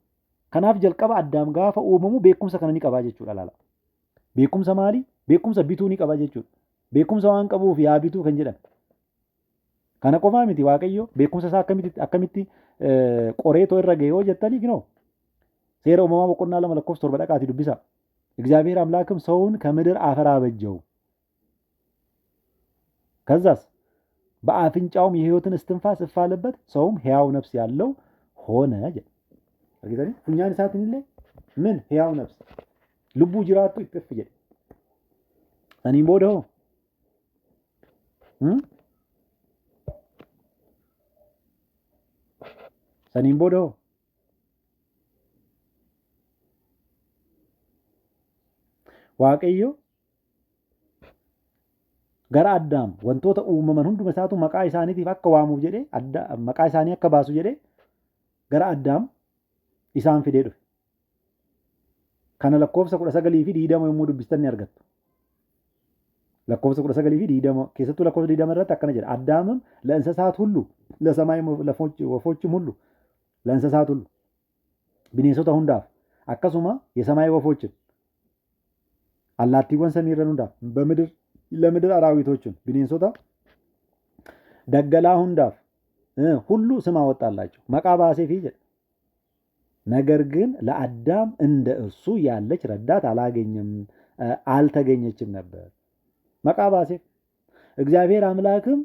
Speaker 1: Kanaaf jalqaba Addaam gaafa uumamu beekumsa kana ni qabaa jechuudha laala. Beekumsa maali? Beekumsa bituu ni qabaa jechuudha. Beekumsa waan qabuuf yaa bituu kan jedhan. Kana qofaa miti Waaqayyo beekumsa isaa akkamitti qoreetoo irra ga'ee jettanii ginoo. Seera uumamaa boqonnaa 2 lakkoofsa 7 dhaqaatii dubbisa. እግዚአብሔር አምላክም ሰውን ከምድር አፈር አበጀው ከዛስ በአፍንጫውም የሕይወትን እስትንፋስ እፍ አለበት ሰውም ሕያው ነፍስ ያለው ሆነ። አግኝተኒ እኛን ሳትን ይለ ምን ሕያው ነፍስ ልቡ ጅራቱ ይጥፍ ይል እኔም ቦደው ሰኒም ቦደው waaqayyo gara Addaam wantoota uumaman hunduma isaatu maqaa isaaniitiif akka waamuuf jedhee maqaa isaanii akka baasu jedhee gara Addaam isaan fidee dhufe. Kana lakkoofsa 19 fi 20 yommuu dubbistan ni argattu. Lakkoofsa 19 fi 20 keessattuu lakkoofsa 20 irratti akkana jedha. Addaamም ለእንስሳት ሁሉ ለሰማይ ወፎችም ሁሉ ለእንስሳት ሁሉ bineensota hundaaf akkasuma የሰማይ ወፎችን allaattiiwwan samiirra hundaaf ለምድር አራዊቶችን bineensota daggalaa hundaaf ሁሉ ስም አወጣላቸው መቃ ባሴፊ jedha. ነገር ግን ለአዳም እንደ እርሱ ያለች ረዳት አልተገኘችም ነበር። መቃ ባሴፍ እግዚአብሔር አምላክም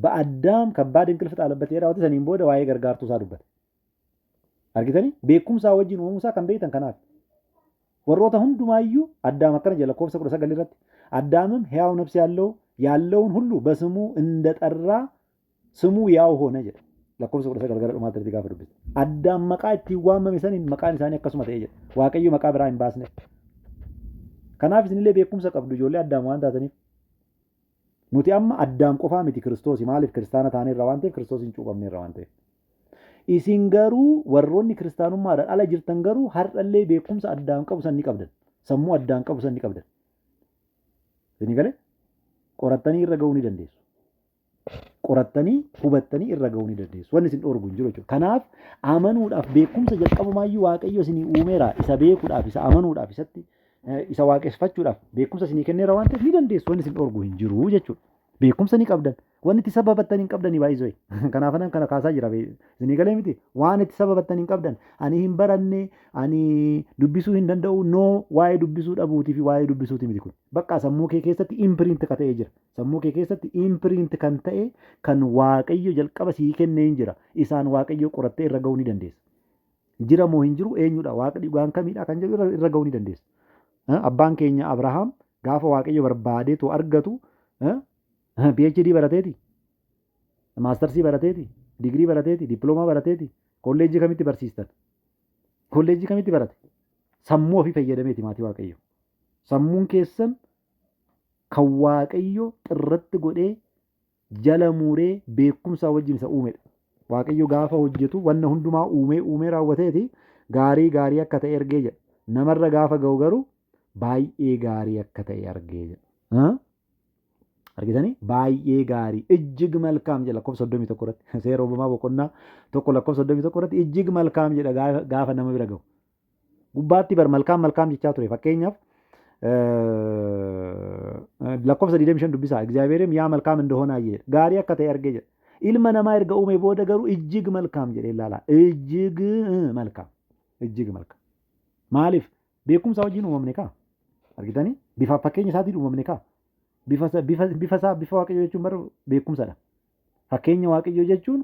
Speaker 1: በአዳም ከባድ እንቅልፍ ጣለበት። የራውት ሰኒም ቦደ ዋይ ገርጋርቱ ሳዱበት አርጊተኒ ቤኩምሳ ወጂን ወሙሳ ከንበይተን ከናፍ warroota hundumaayyuu Addaam akkana jedha lakkoofsa 19 irratti አዳምም ሕያው ነፍስ ያለውን ሁሉ በስሙ እንደጠራ ስሙ ያው ሆነ jedha lakkoofsa 19 gara dhumaatti irratti gaafa dubbisa. Addaam maqaa ittiin waamame saniin maqaan isaanii akkasuma ta'ee jedha. Waaqayyo maqaa biraa hin baasne. Kanaaf isinillee beekumsa qabdu ijoollee Addaam waan taataniif. Nuti amma Addaam qofaa miti Kiristoos maaliif kiristaana taaneerra waan ta'eef Kiristoos hin cuuphamneerra waan ta'eef. Isin garuu warroonni kiristaanummaadhaan ala jirtan garuu har'allee beekumsa Addaam qabu san ni qabdan. Sammuu Addaam qabu san ni qabdan. Isin galee qorattanii irra ga'uu ni dandeessu. Qorattanii hubattanii irra ga'uu ni dandeessu. Wanni isin dhoorgu hin jiru jechuudha. Kanaaf amanuudhaaf beekumsa jalqabumaayyuu Waaqayyo isinii uumeera. Isa beekuudhaaf, isa amanuudhaaf, isa waaqeffachuudhaaf beekumsa isinii kenneera waan ta'eef ni dandeessu. Wanni isin dhoorgu hin jiru jechuudha. Beekumsa ni qabdan. Wanni itti sababattan hin qabdanii baay'isoo. Kanaaf kana kaasaa jira. Isinii galee miti. Waan itti sababattan hin qabdan. Ani hin baranne, ani dubbisuu hin danda'u. Noo waa'ee dubbisuu dhabuutii fi waa'ee dubbisuuti miti kun. Bakka sammuu kee keessatti impiriinti kan ta'ee jira. Sammuu kee keessatti impiriinti kan ta'e kan Waaqayyo jalqaba sii kennee hin jira. Isaan Waaqayyo qorattee irra ga'uu ni dandeessa. Jira moo hin jiru eenyudha? Waaqni waan kamiidha kan jedhu irra ga'uu ni dandeessa. Abbaan keenya Abrahaam gaafa Waaqayyo barbaadeetu argatu PhD barateeti, maastarsii barateeti, digirii barateeti, dippiloomaa barateeti, kolleejjii kamitti barsiistan? Kolleejjii kamitti barate? Sammuu ofii fayyadameeti maatii Waaqayyo. Sammuun keessan kan Waaqayyo xirratti godhee jala muuree beekumsaa wajjin isa uumedha. Waaqayyo gaafa hojjetu wanna hundumaa uumee raawwateeti gaarii akka ta'e argee jedha. Namarra gaafa ga'u garuu baay'ee gaarii akka ta'e argee jedha. Argitanii baay'ee gaarii ijjig malkaam jedha lakkoofsa 31 irratti seera uumamaa boqonnaa tokko lakkoofsa 31 irratti ijjig malkaam jedha gaafa nama bira ga'u. Gubbaatti bar malkaam jechaa ture fakkeenyaaf lakkoofsa 25 dubbisaa እግዚአብሔርም ያ መልካም እንደሆነ አየ gaarii akka ta'e argee jedha. Ilma namaa erga uume booda garuu ijjig malkaam jedhee ilaala. Ijjig malkaam. Maaliif beekumsa wajjin uumamne kaa? Argitanii bifa fakkeenya isaatiin uumamne kaa? Bifa Waaqayyoo jechuun bara beekumsadha. Fakkeenya Waaqayyoo jechuun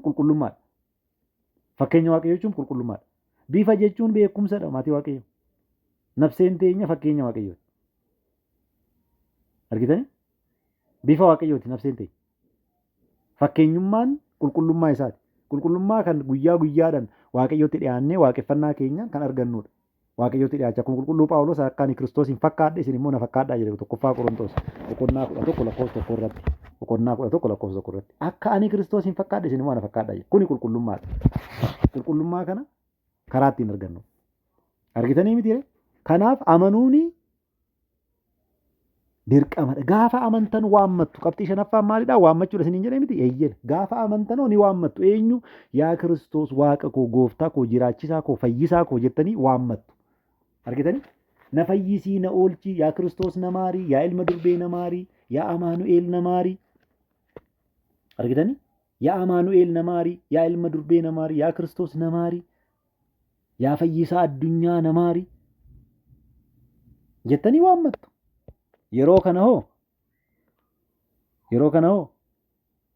Speaker 1: qulqullummaadha. Bifa jechuun beekumsadha maatii Waaqayyoo. Nafseen teenya fakkeenya Waaqayyooti. Argitanii? Bifa Waaqayyooti nafseen teenya. Fakkeenyummaan qulqullummaa isaati. Qulqullummaa kan guyyaa guyyaadhaan Waaqayyootti dhiyaannee waaqeffannaa keenya kan argannudha. Waaqayyootti dhiyaachaa kun qulqulluu Phaawulos akka ani Kiristoos hin fakkaadhe isin immoo na fakkaadhaa jedhe tokkoffaa Qorontos boqonnaa 11 lakkoofsa 1 irratti. Boqonnaa 11 lakkoofsa 1 irratti. Akka ani Kiristoos hin fakkaadhe isin immoo na fakkaadhaa jedhe. Kuni qulqullummaadha. Qulqullummaa kana karaa ittiin argannu. Argitanii miti ree? Kanaaf amanuuni dirqamadha. Gaafa amantan waammattu qabxii shanaffaan maalidha? Waammachuudha isiniin jedhee miti? Eeyyee. Gaafa amantanoo ni waammattu. Eenyu? Yaa Kiristoos Waaqa koo, Gooftaa koo, jiraachisaa koo, fayyisaa koo jettanii waammattu. Argitanii? Na fayyisii, na oolchii, yaa Kiristoos na maarii, yaa ilma durbee na maarii, yaa Amaanu'eel na maarii. Argitanii? Yaa Amaanu'eel na maarii, yaa ilma durbee na maarii, yaa Kiristoos na maarii, yaa fayyisaa addunyaa na maarii jettanii waammattu. Yeroo kana hoo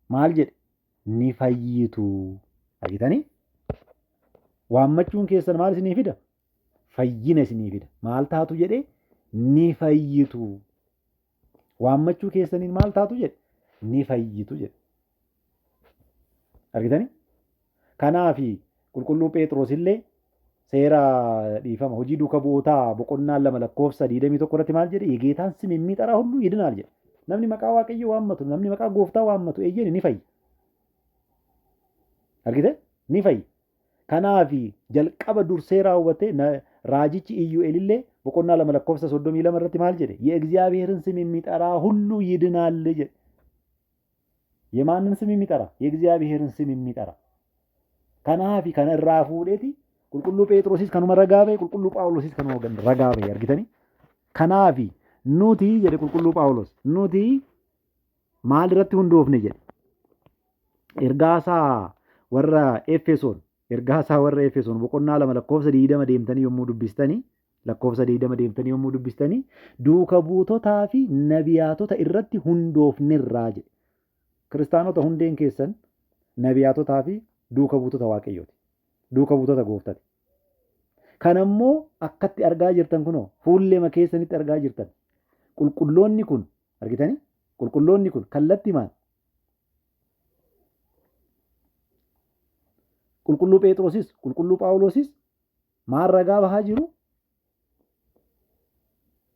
Speaker 1: maal jedhe? Ni fayyitu. Argitanii? Waammachuun keessan maal isinii fida? Fayyina isinii fida. Maal taatu jedhee? Ni fayyitu. Waammachuu keessaniin maal taatu jedhe? Ni fayyitu jedhe. Argitanii? Kanaafi qulqulluu Phexros illee seera dhiifama hojii duuka bu'ootaa boqonnaa 2 lakkoofsa 21 irratti maal jedhe? Yegeetaan ስም የሚጠራ ሁሉ ይድናል jedhe. Namni maqaa Waaqayyoo waammatu, namni maqaa Gooftaa waammatu eeyyeen ni fayya. Argite? Ni fayya. Kanaafi jalqaba dursee raawwate raajichi Iyyu'eel illee boqonnaa 2 lakkoofsa 32 irratti maal jedhe? የእግዚአብሔርን ስም የሚጠራ ሁሉ ይድናል jedhe. የማንን ስም የሚጠራ? የእግዚአብሔርን ስም የሚጠራ. Kanaafi kana irraa fuudheeti qulqulluu Phexrosis kanuma ragaa ba'e, qulqulluu Phaawulosis kanuma ragaa ba'e. Argitanii? Kanaafi nuti jedhe qulqulluu Phaawulos nuti maal irratti hundoofne jedhe? Ergaasaa warra Efesoon boqonnaa 2 lakkoofsa 20 deemtanii yommuu dubbistanii duuka buutotaa fi nabiyaatota irratti hundoofnerraa jedhe. Kiristaanota hundeen keessan nabiyaatotaa fi duuka buutota Waaqayyooti. Duuka buutota Gooftaati. Kanammoo akkatti argaa jirtan kunoo fuullee keessanitti argaa jirtan. Qulqulloonni kun argitanii? Qulqulloonni kun kallattimaan qulqulluu Phexrosis, qulqulluu Phaawulosis maal ragaa bahaa jiru?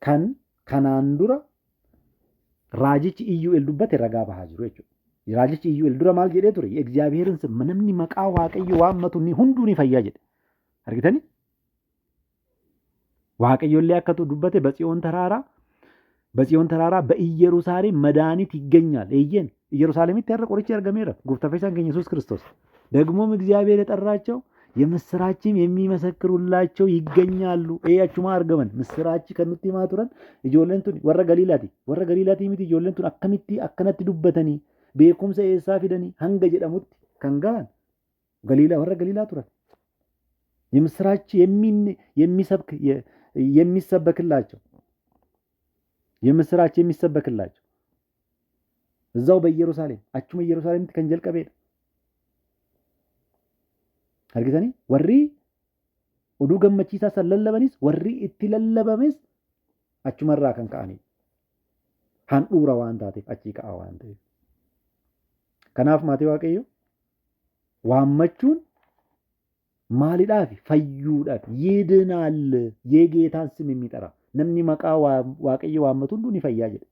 Speaker 1: Kan kanaan dura raajichi Iyyu'eel dubbate ragaa bahaa jiru jechuudha. Raajichi Iyyu'eel dura maal jedhee ture? Egzaabiheerin namni maqaa Waaqayyo waammatu ni hunduu ni fayyaa jedhe. Argitanii? Waaqayyollee akkatu dubbate በጽዮን ተራራ በኢየሩሳሌም መድኃኒት ይገኛል። እየን ኢየሩሳሌሚtti har'a qorichi argameera. Gooftaa Fayyisaan keenya Yesuus Kiristoos ደግሞም እግዚአብሔር የጠራቸው የምስራችም የሚመሰክሩላቸው ይገኛሉ። አቹማ argaman ምስራchi kan nutti himaa turan ijoolleen tun warra Galiilaati miti ijoolleen tun akkamitti akkanatti dubbatanii beekumsa eessaa fidanii hanga jedhamutti kan gahan warra Galiilaa turan. የምስራች የሚሰበክላቸው የምስራች የሚሰበክላቸው እዛው በኢየሩሳሌም አቹማ ኢየሩሳሌምtti kan jalqabeedha. Argitanii warri oduu gammachiisaa san lallabanis warri itti lallabames achumarraa kan ka'anidha. Handhuura waan taateef achii ka'a waan ta'eef. Kanaaf maatii Waaqayyo waammachuun maalidhaaf? Fayyuudhaaf. ይድናል የጌታን ስም የሚጠራ namni maqaa Waaqayyo waammatu hunduu ni fayyaa jedhe.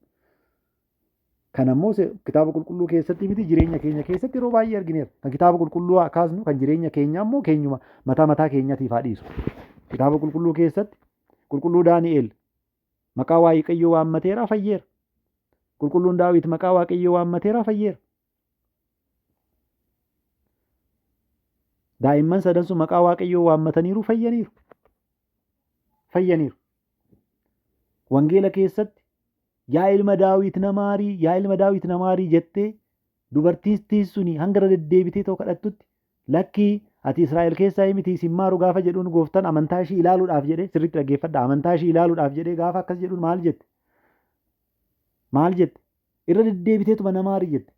Speaker 1: Kanammoo kitaaba qulqulluu keessatti miti jireenya keenya keessatti yeroo baay'ee argineera. Kan kitaaba qulqulluu kaasnu kan jireenya keenyaa immoo keenyuma mataa keenyatiif haa dhiisu. Kitaaba qulqulluu keessatti qulqulluu Daani'eel maqaa Waaqayyoo waammateera fayyeera. Qulqulluun Daawit maqaa Waaqayyoo waammateera fayyeera. Daa'imman sadan sun maqaa Waaqayyoo waammataniiru fayyaniiru. Wangeela keessatti yaa ilma Daawit na maarii jettee dubartiin suni hanga deddeebitee ta'u kadhattutti lakkii ati Israa'el keessaa miti isin maaru gaafa jedhuun gooftaan amantaa ishii ilaaluudhaaf jedhee sirriitti dhaggeeffadha. Amantaa ishii ilaaluudhaaf jedhee gaafa akkas jedhuun maal jette? Irra deddeebiteetuma na maarii jette.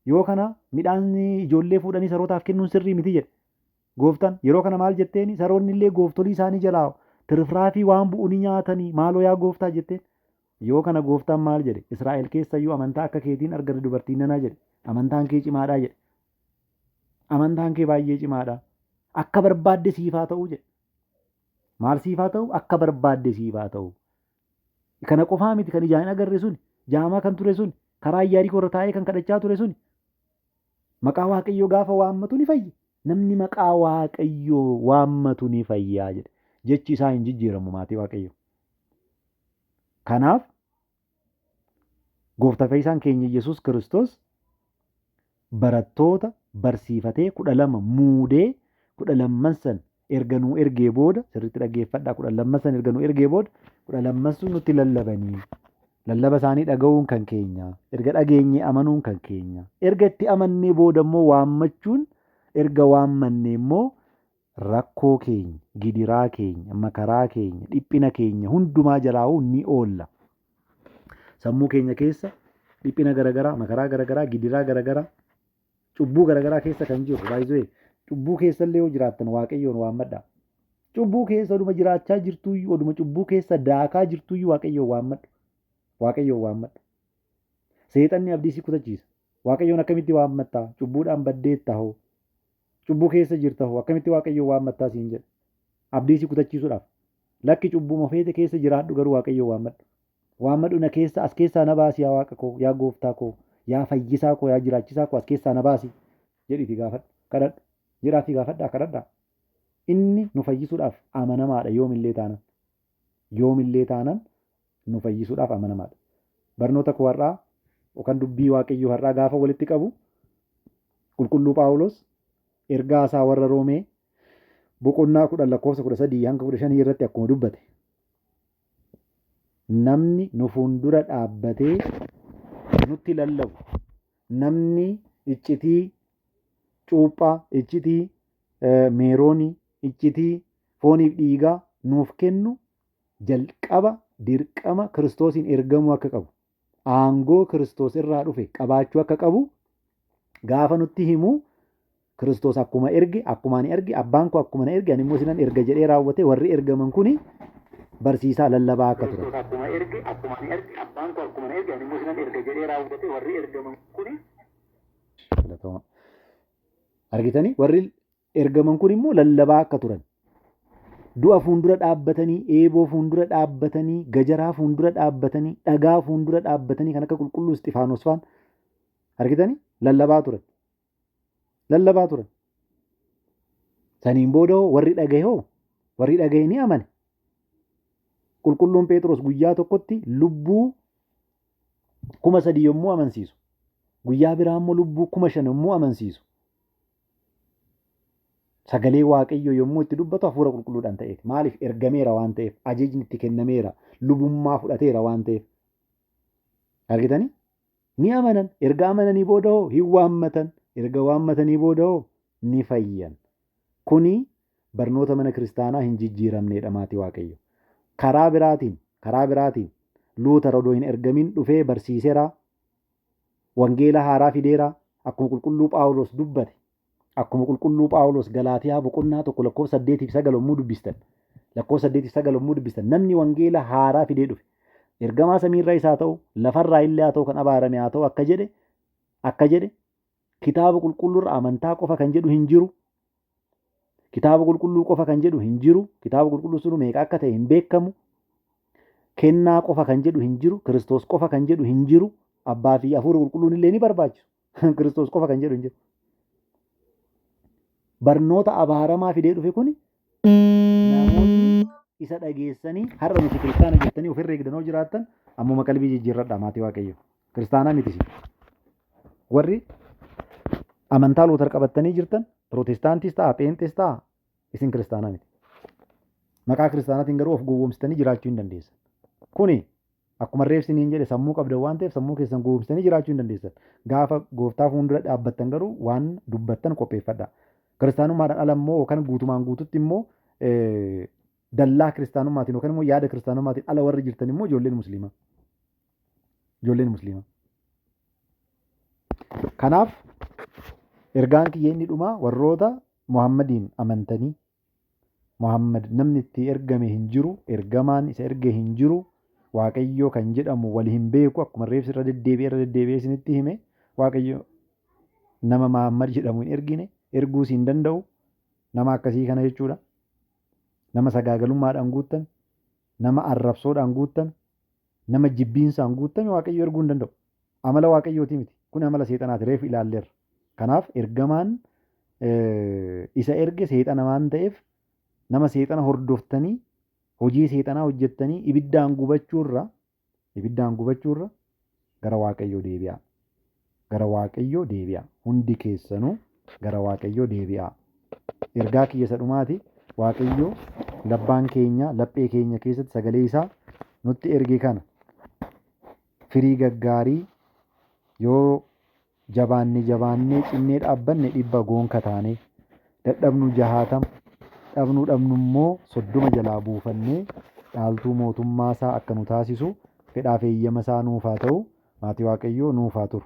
Speaker 1: Yoo kana midhaan ijoollee fuudhanii sarootaaf kennuun sirrii miti jedhe. Gooftaan yeroo kana maal jetteeni? Saroonni illee gooftolii isaanii jalaa tirfiraafii waan bu'u ni nyaatanii maaloo yaa gooftaa jetteen. Yoo kana gooftaan maal jedhe? Israa'el keessayyuu amantaa akka keetiin argate dubartiin nanaa jedhe. Amantaan kee cimaadhaa jedhe. Amantaan kee baay'ee cimaadha. Akka barbaadde siifaa ta'uu jedhe. Maal siifaa ta'u? Akka barbaadde siifaa ta'u. Kana qofaa miti kan ijaan agarre sun, jaamaa kan ture sun, karaa iyyarii korra taa'ee kan kadhachaa ture sun maqaa Waaqayyoo gaafa waammatu ni fayya. Namni maqaa Waaqayyoo waammatu ni fayyaa jedhe. Jechi isaa hin jijjiiramu maatii Waaqayyoo. Kanaaf Gooftaa Fayyisaan keenya Yesuus Kiristoos barattoota barsiifatee 12 muudee 12 san erga nuu ergee booda sirriitti dhaggeeffadhaa 12 san erga nuu ergee booda 12 sun nutti lallabanii lallaba isaanii dhaga'uun kan keenya erga dhageenyee amanuun kan keenya erga itti amannee booda immoo waammachuun erga waammannee immoo rakkoo keenya gidiraa keenya makaraa keenya dhiphina keenya hundumaa jalaa'uu ni oolla. Sammuu keenya keessa dhiphina garagaraa makaraa garagaraa gidiraa garagaraa cubbuu garagaraa keessa kan jiru baay'ee cubbuu keessa illee yoo jiraattan Waaqayyoon waammadhaa. Cubbuu keessa oduma jiraachaa jirtuyyuu oduma cubbuu keessa daakaa jirtuyyuu Waaqayyoon waammadhu. Seexanni abdii si kutachiisa. Waaqayyoon akkamitti waammattaa? Cubbuudhaan baddeetta hoo? Cubbuu keessa jirta hoo? Akkamitti Waaqayyoon waammattaa siin jedha. Abdii si kutachiisuudhaaf. Lakki cubbuma feete keessa jiraadhu garuu Waaqayyoon waammadhu. Waammadhu na keessa as keessaa na baasi yaa Waaqa koo, yaa gooftaa koo, yaa fayyisaa koo, yaa jiraachisaa koo as keessaa na baasi jedhiitii gaafadhu. Kadhadhu. Jiraatii gaafadhaa kadhadhaa. Inni nu fayyisuudhaaf amanamaadha yoomillee taanan nu fayyisuudhaaf amanamaadha. Barnoota koo har'aa yookaan dubbii Waaqayyoo har'aa gaafa walitti qabu qulqulluu Phaawulos ergaa isaa warra Roomee boqonnaa 10 lakkoofsa 13 hanga 15 irratti akkuma dubbate namni nu fuuldura dhaabbatee nutti lallabu namni iccitii cuuphaa iccitii meeroonii iccitii fooniif dhiigaa nuuf kennu jalqaba dirqama Kiristoosiin ergamuu akka qabu aangoo Kiristoos irraa dhufe qabaachuu akka qabu gaafa nutti himu Kiristoos akkuma erge akkuma ani erge abbaan koo akkuma na erge ani immoo isinan erga jedhee raawwate warri ergaman kuni barsiisaa lallabaa akka turan. Kiristoos akkuma erge akkuma ani erge abbaan koo akkuma na erge ani immoo isinan erga jedhee raawwate warri ergaman kuni. Argitanii warri ergaman kun immoo lallabaa akka turan. Du'a fuuldura dhaabbatanii, eeboo fuuldura dhaabbatanii, gajaraa fuuldura dhaabbatanii, dhagaa fuuldura dhaabbatanii kan akka qulqulluu Isxifaanos faan argitanii lallabaa turan. Lallabaa turan. Saniin booda warri dhagaye ni amane. Qulqulluun Phexros guyyaa tokkotti lubbuu 3,000 yommuu amansiisu. Guyyaa biraa immoo lubbuu 5,000 yommuu amansiisu. Sagalee Waaqayyoo yommuu itti dubbatu hafuura qulqulluudhaan ta'eef. Maaliif ergameera waan ta'eef, ajajni itti kennameera, lubummaa fudhateera waan ta'eef. Argitanii? Ni amanan. Erga amananii booda hin waammatan. Erga waammatanii booda ni fayyan. Kuni barnoota mana kiristaanaa hin jijjiiramneedha maatii Waaqayyo. Karaa biraatiin Luuter odoo hin ergamin dhufee barsiiseera. Wangeela haaraa fideera. Akkuma qulqulluu Phaawulos dubbate. Akkuma qulqulluu Phaawulos Galaatiyaa boqonnaa 1 lakkoofsa 8-9 yommuu dubbistan. Lakkoofsa 8-9 yommuu dubbistan namni wangeela haaraa fidee dhufe. Ergamaa samiirraa isaa ta'u lafarraa illee haa ta'u kan abaarame haa ta'u akka jedhe kitaaba qulqulluurra amantaa qofa kan jedhu hin jiru. Kitaaba qulqulluu qofa kan jedhu hin jiru. Kitaaba qulqulluu sun meeqa akka ta'e hin beekamu. Kennaa qofa kan jedhu hin jiru. Kiristoos qofa kan jedhu hin jiru. Abbaa fi hafuura qulqulluun illee ni barbaachisu. Kiristoos qofa kan jedhu hin jiru. Barnoota abaaramaa fidee dhufe kuni namoonni isa dhageessanii har'a nuti kiristaana jettanii ofirra eegdanoo jiraattan ammuma qalbii jijjiirradha maatii Waaqayyo. Kiristaanaa mitisi. Warri amantaa Luuter qabattanii jirtan Pirootestaantis ta'a, Pheenxees ta'a isin kiristaanaa miti. Maqaa kiristaanaatiin garuu of gowwoomsitanii jiraachuu hin dandeessan. Kuni akkuma reefsiniin jedhe sammuu qabdan waan ta'eef sammuu keessan gowwoomsitanii jiraachuu hin dandeessan. Gaafa gooftaa fuuldura dhaabbattan garuu waan dubbattan qopheeffadha. Kiristaanummaadhaan ala immoo yookaan guutumaan guututti immoo dallaa kiristaanummaatiin yookaan immoo yaada kiristaanummaatiin ala warri jirtan immoo ijoolleen musliimaa. Ijoolleen musliimaa. Kanaaf ergaan kiyya inni dhumaa warroota Muhammadiin amantanii Muhammad namni itti ergame hin jiru, ergamaan isa erge hin jiru, Waaqayyoo kan jedhamu wal hin beeku akkuma reefsi irra deddeebi'ee isinitti hime Waaqayyo nama Muhammad jedhamu hin ergine. Erguus hin danda'u nama akkasii kana jechuudha. Nama sagaagalummaadhaan guuttame, nama arrabsoodhaan guuttame, nama jibbiinsaan guuttame Waaqayyo erguu hin danda'u. Amala Waaqayyooti miti. Kun amala seexanaati reefu ilaalleerra. Kanaaf ergamaan isa erge seexana waan ta'eef nama seexana hordoftanii hojii seexanaa hojjettanii ibiddaan gubachuurra gara Waaqayyoo deebi'aa. Gara Waaqayyoo deebi'aa. Hundi keessanuu gara Waaqayyoo deebi'aa. Ergaa kiyya isa dhumaati. Waaqayyoo labbaan keenya laphee keenya keessatti sagalee isaa nutti erge kana firii gaggaarii yoo jabaannee cinnee dhaabbanne 100 goonka taane dadhabnu 60 dhabnu immoo 30 jalaa buufannee dhaaltuu mootummaa isaa akka nu taasisu fedhaaf eeyyama isaa nuuf haa ta'u. Maatii Waaqayyoo nuuf haa turu.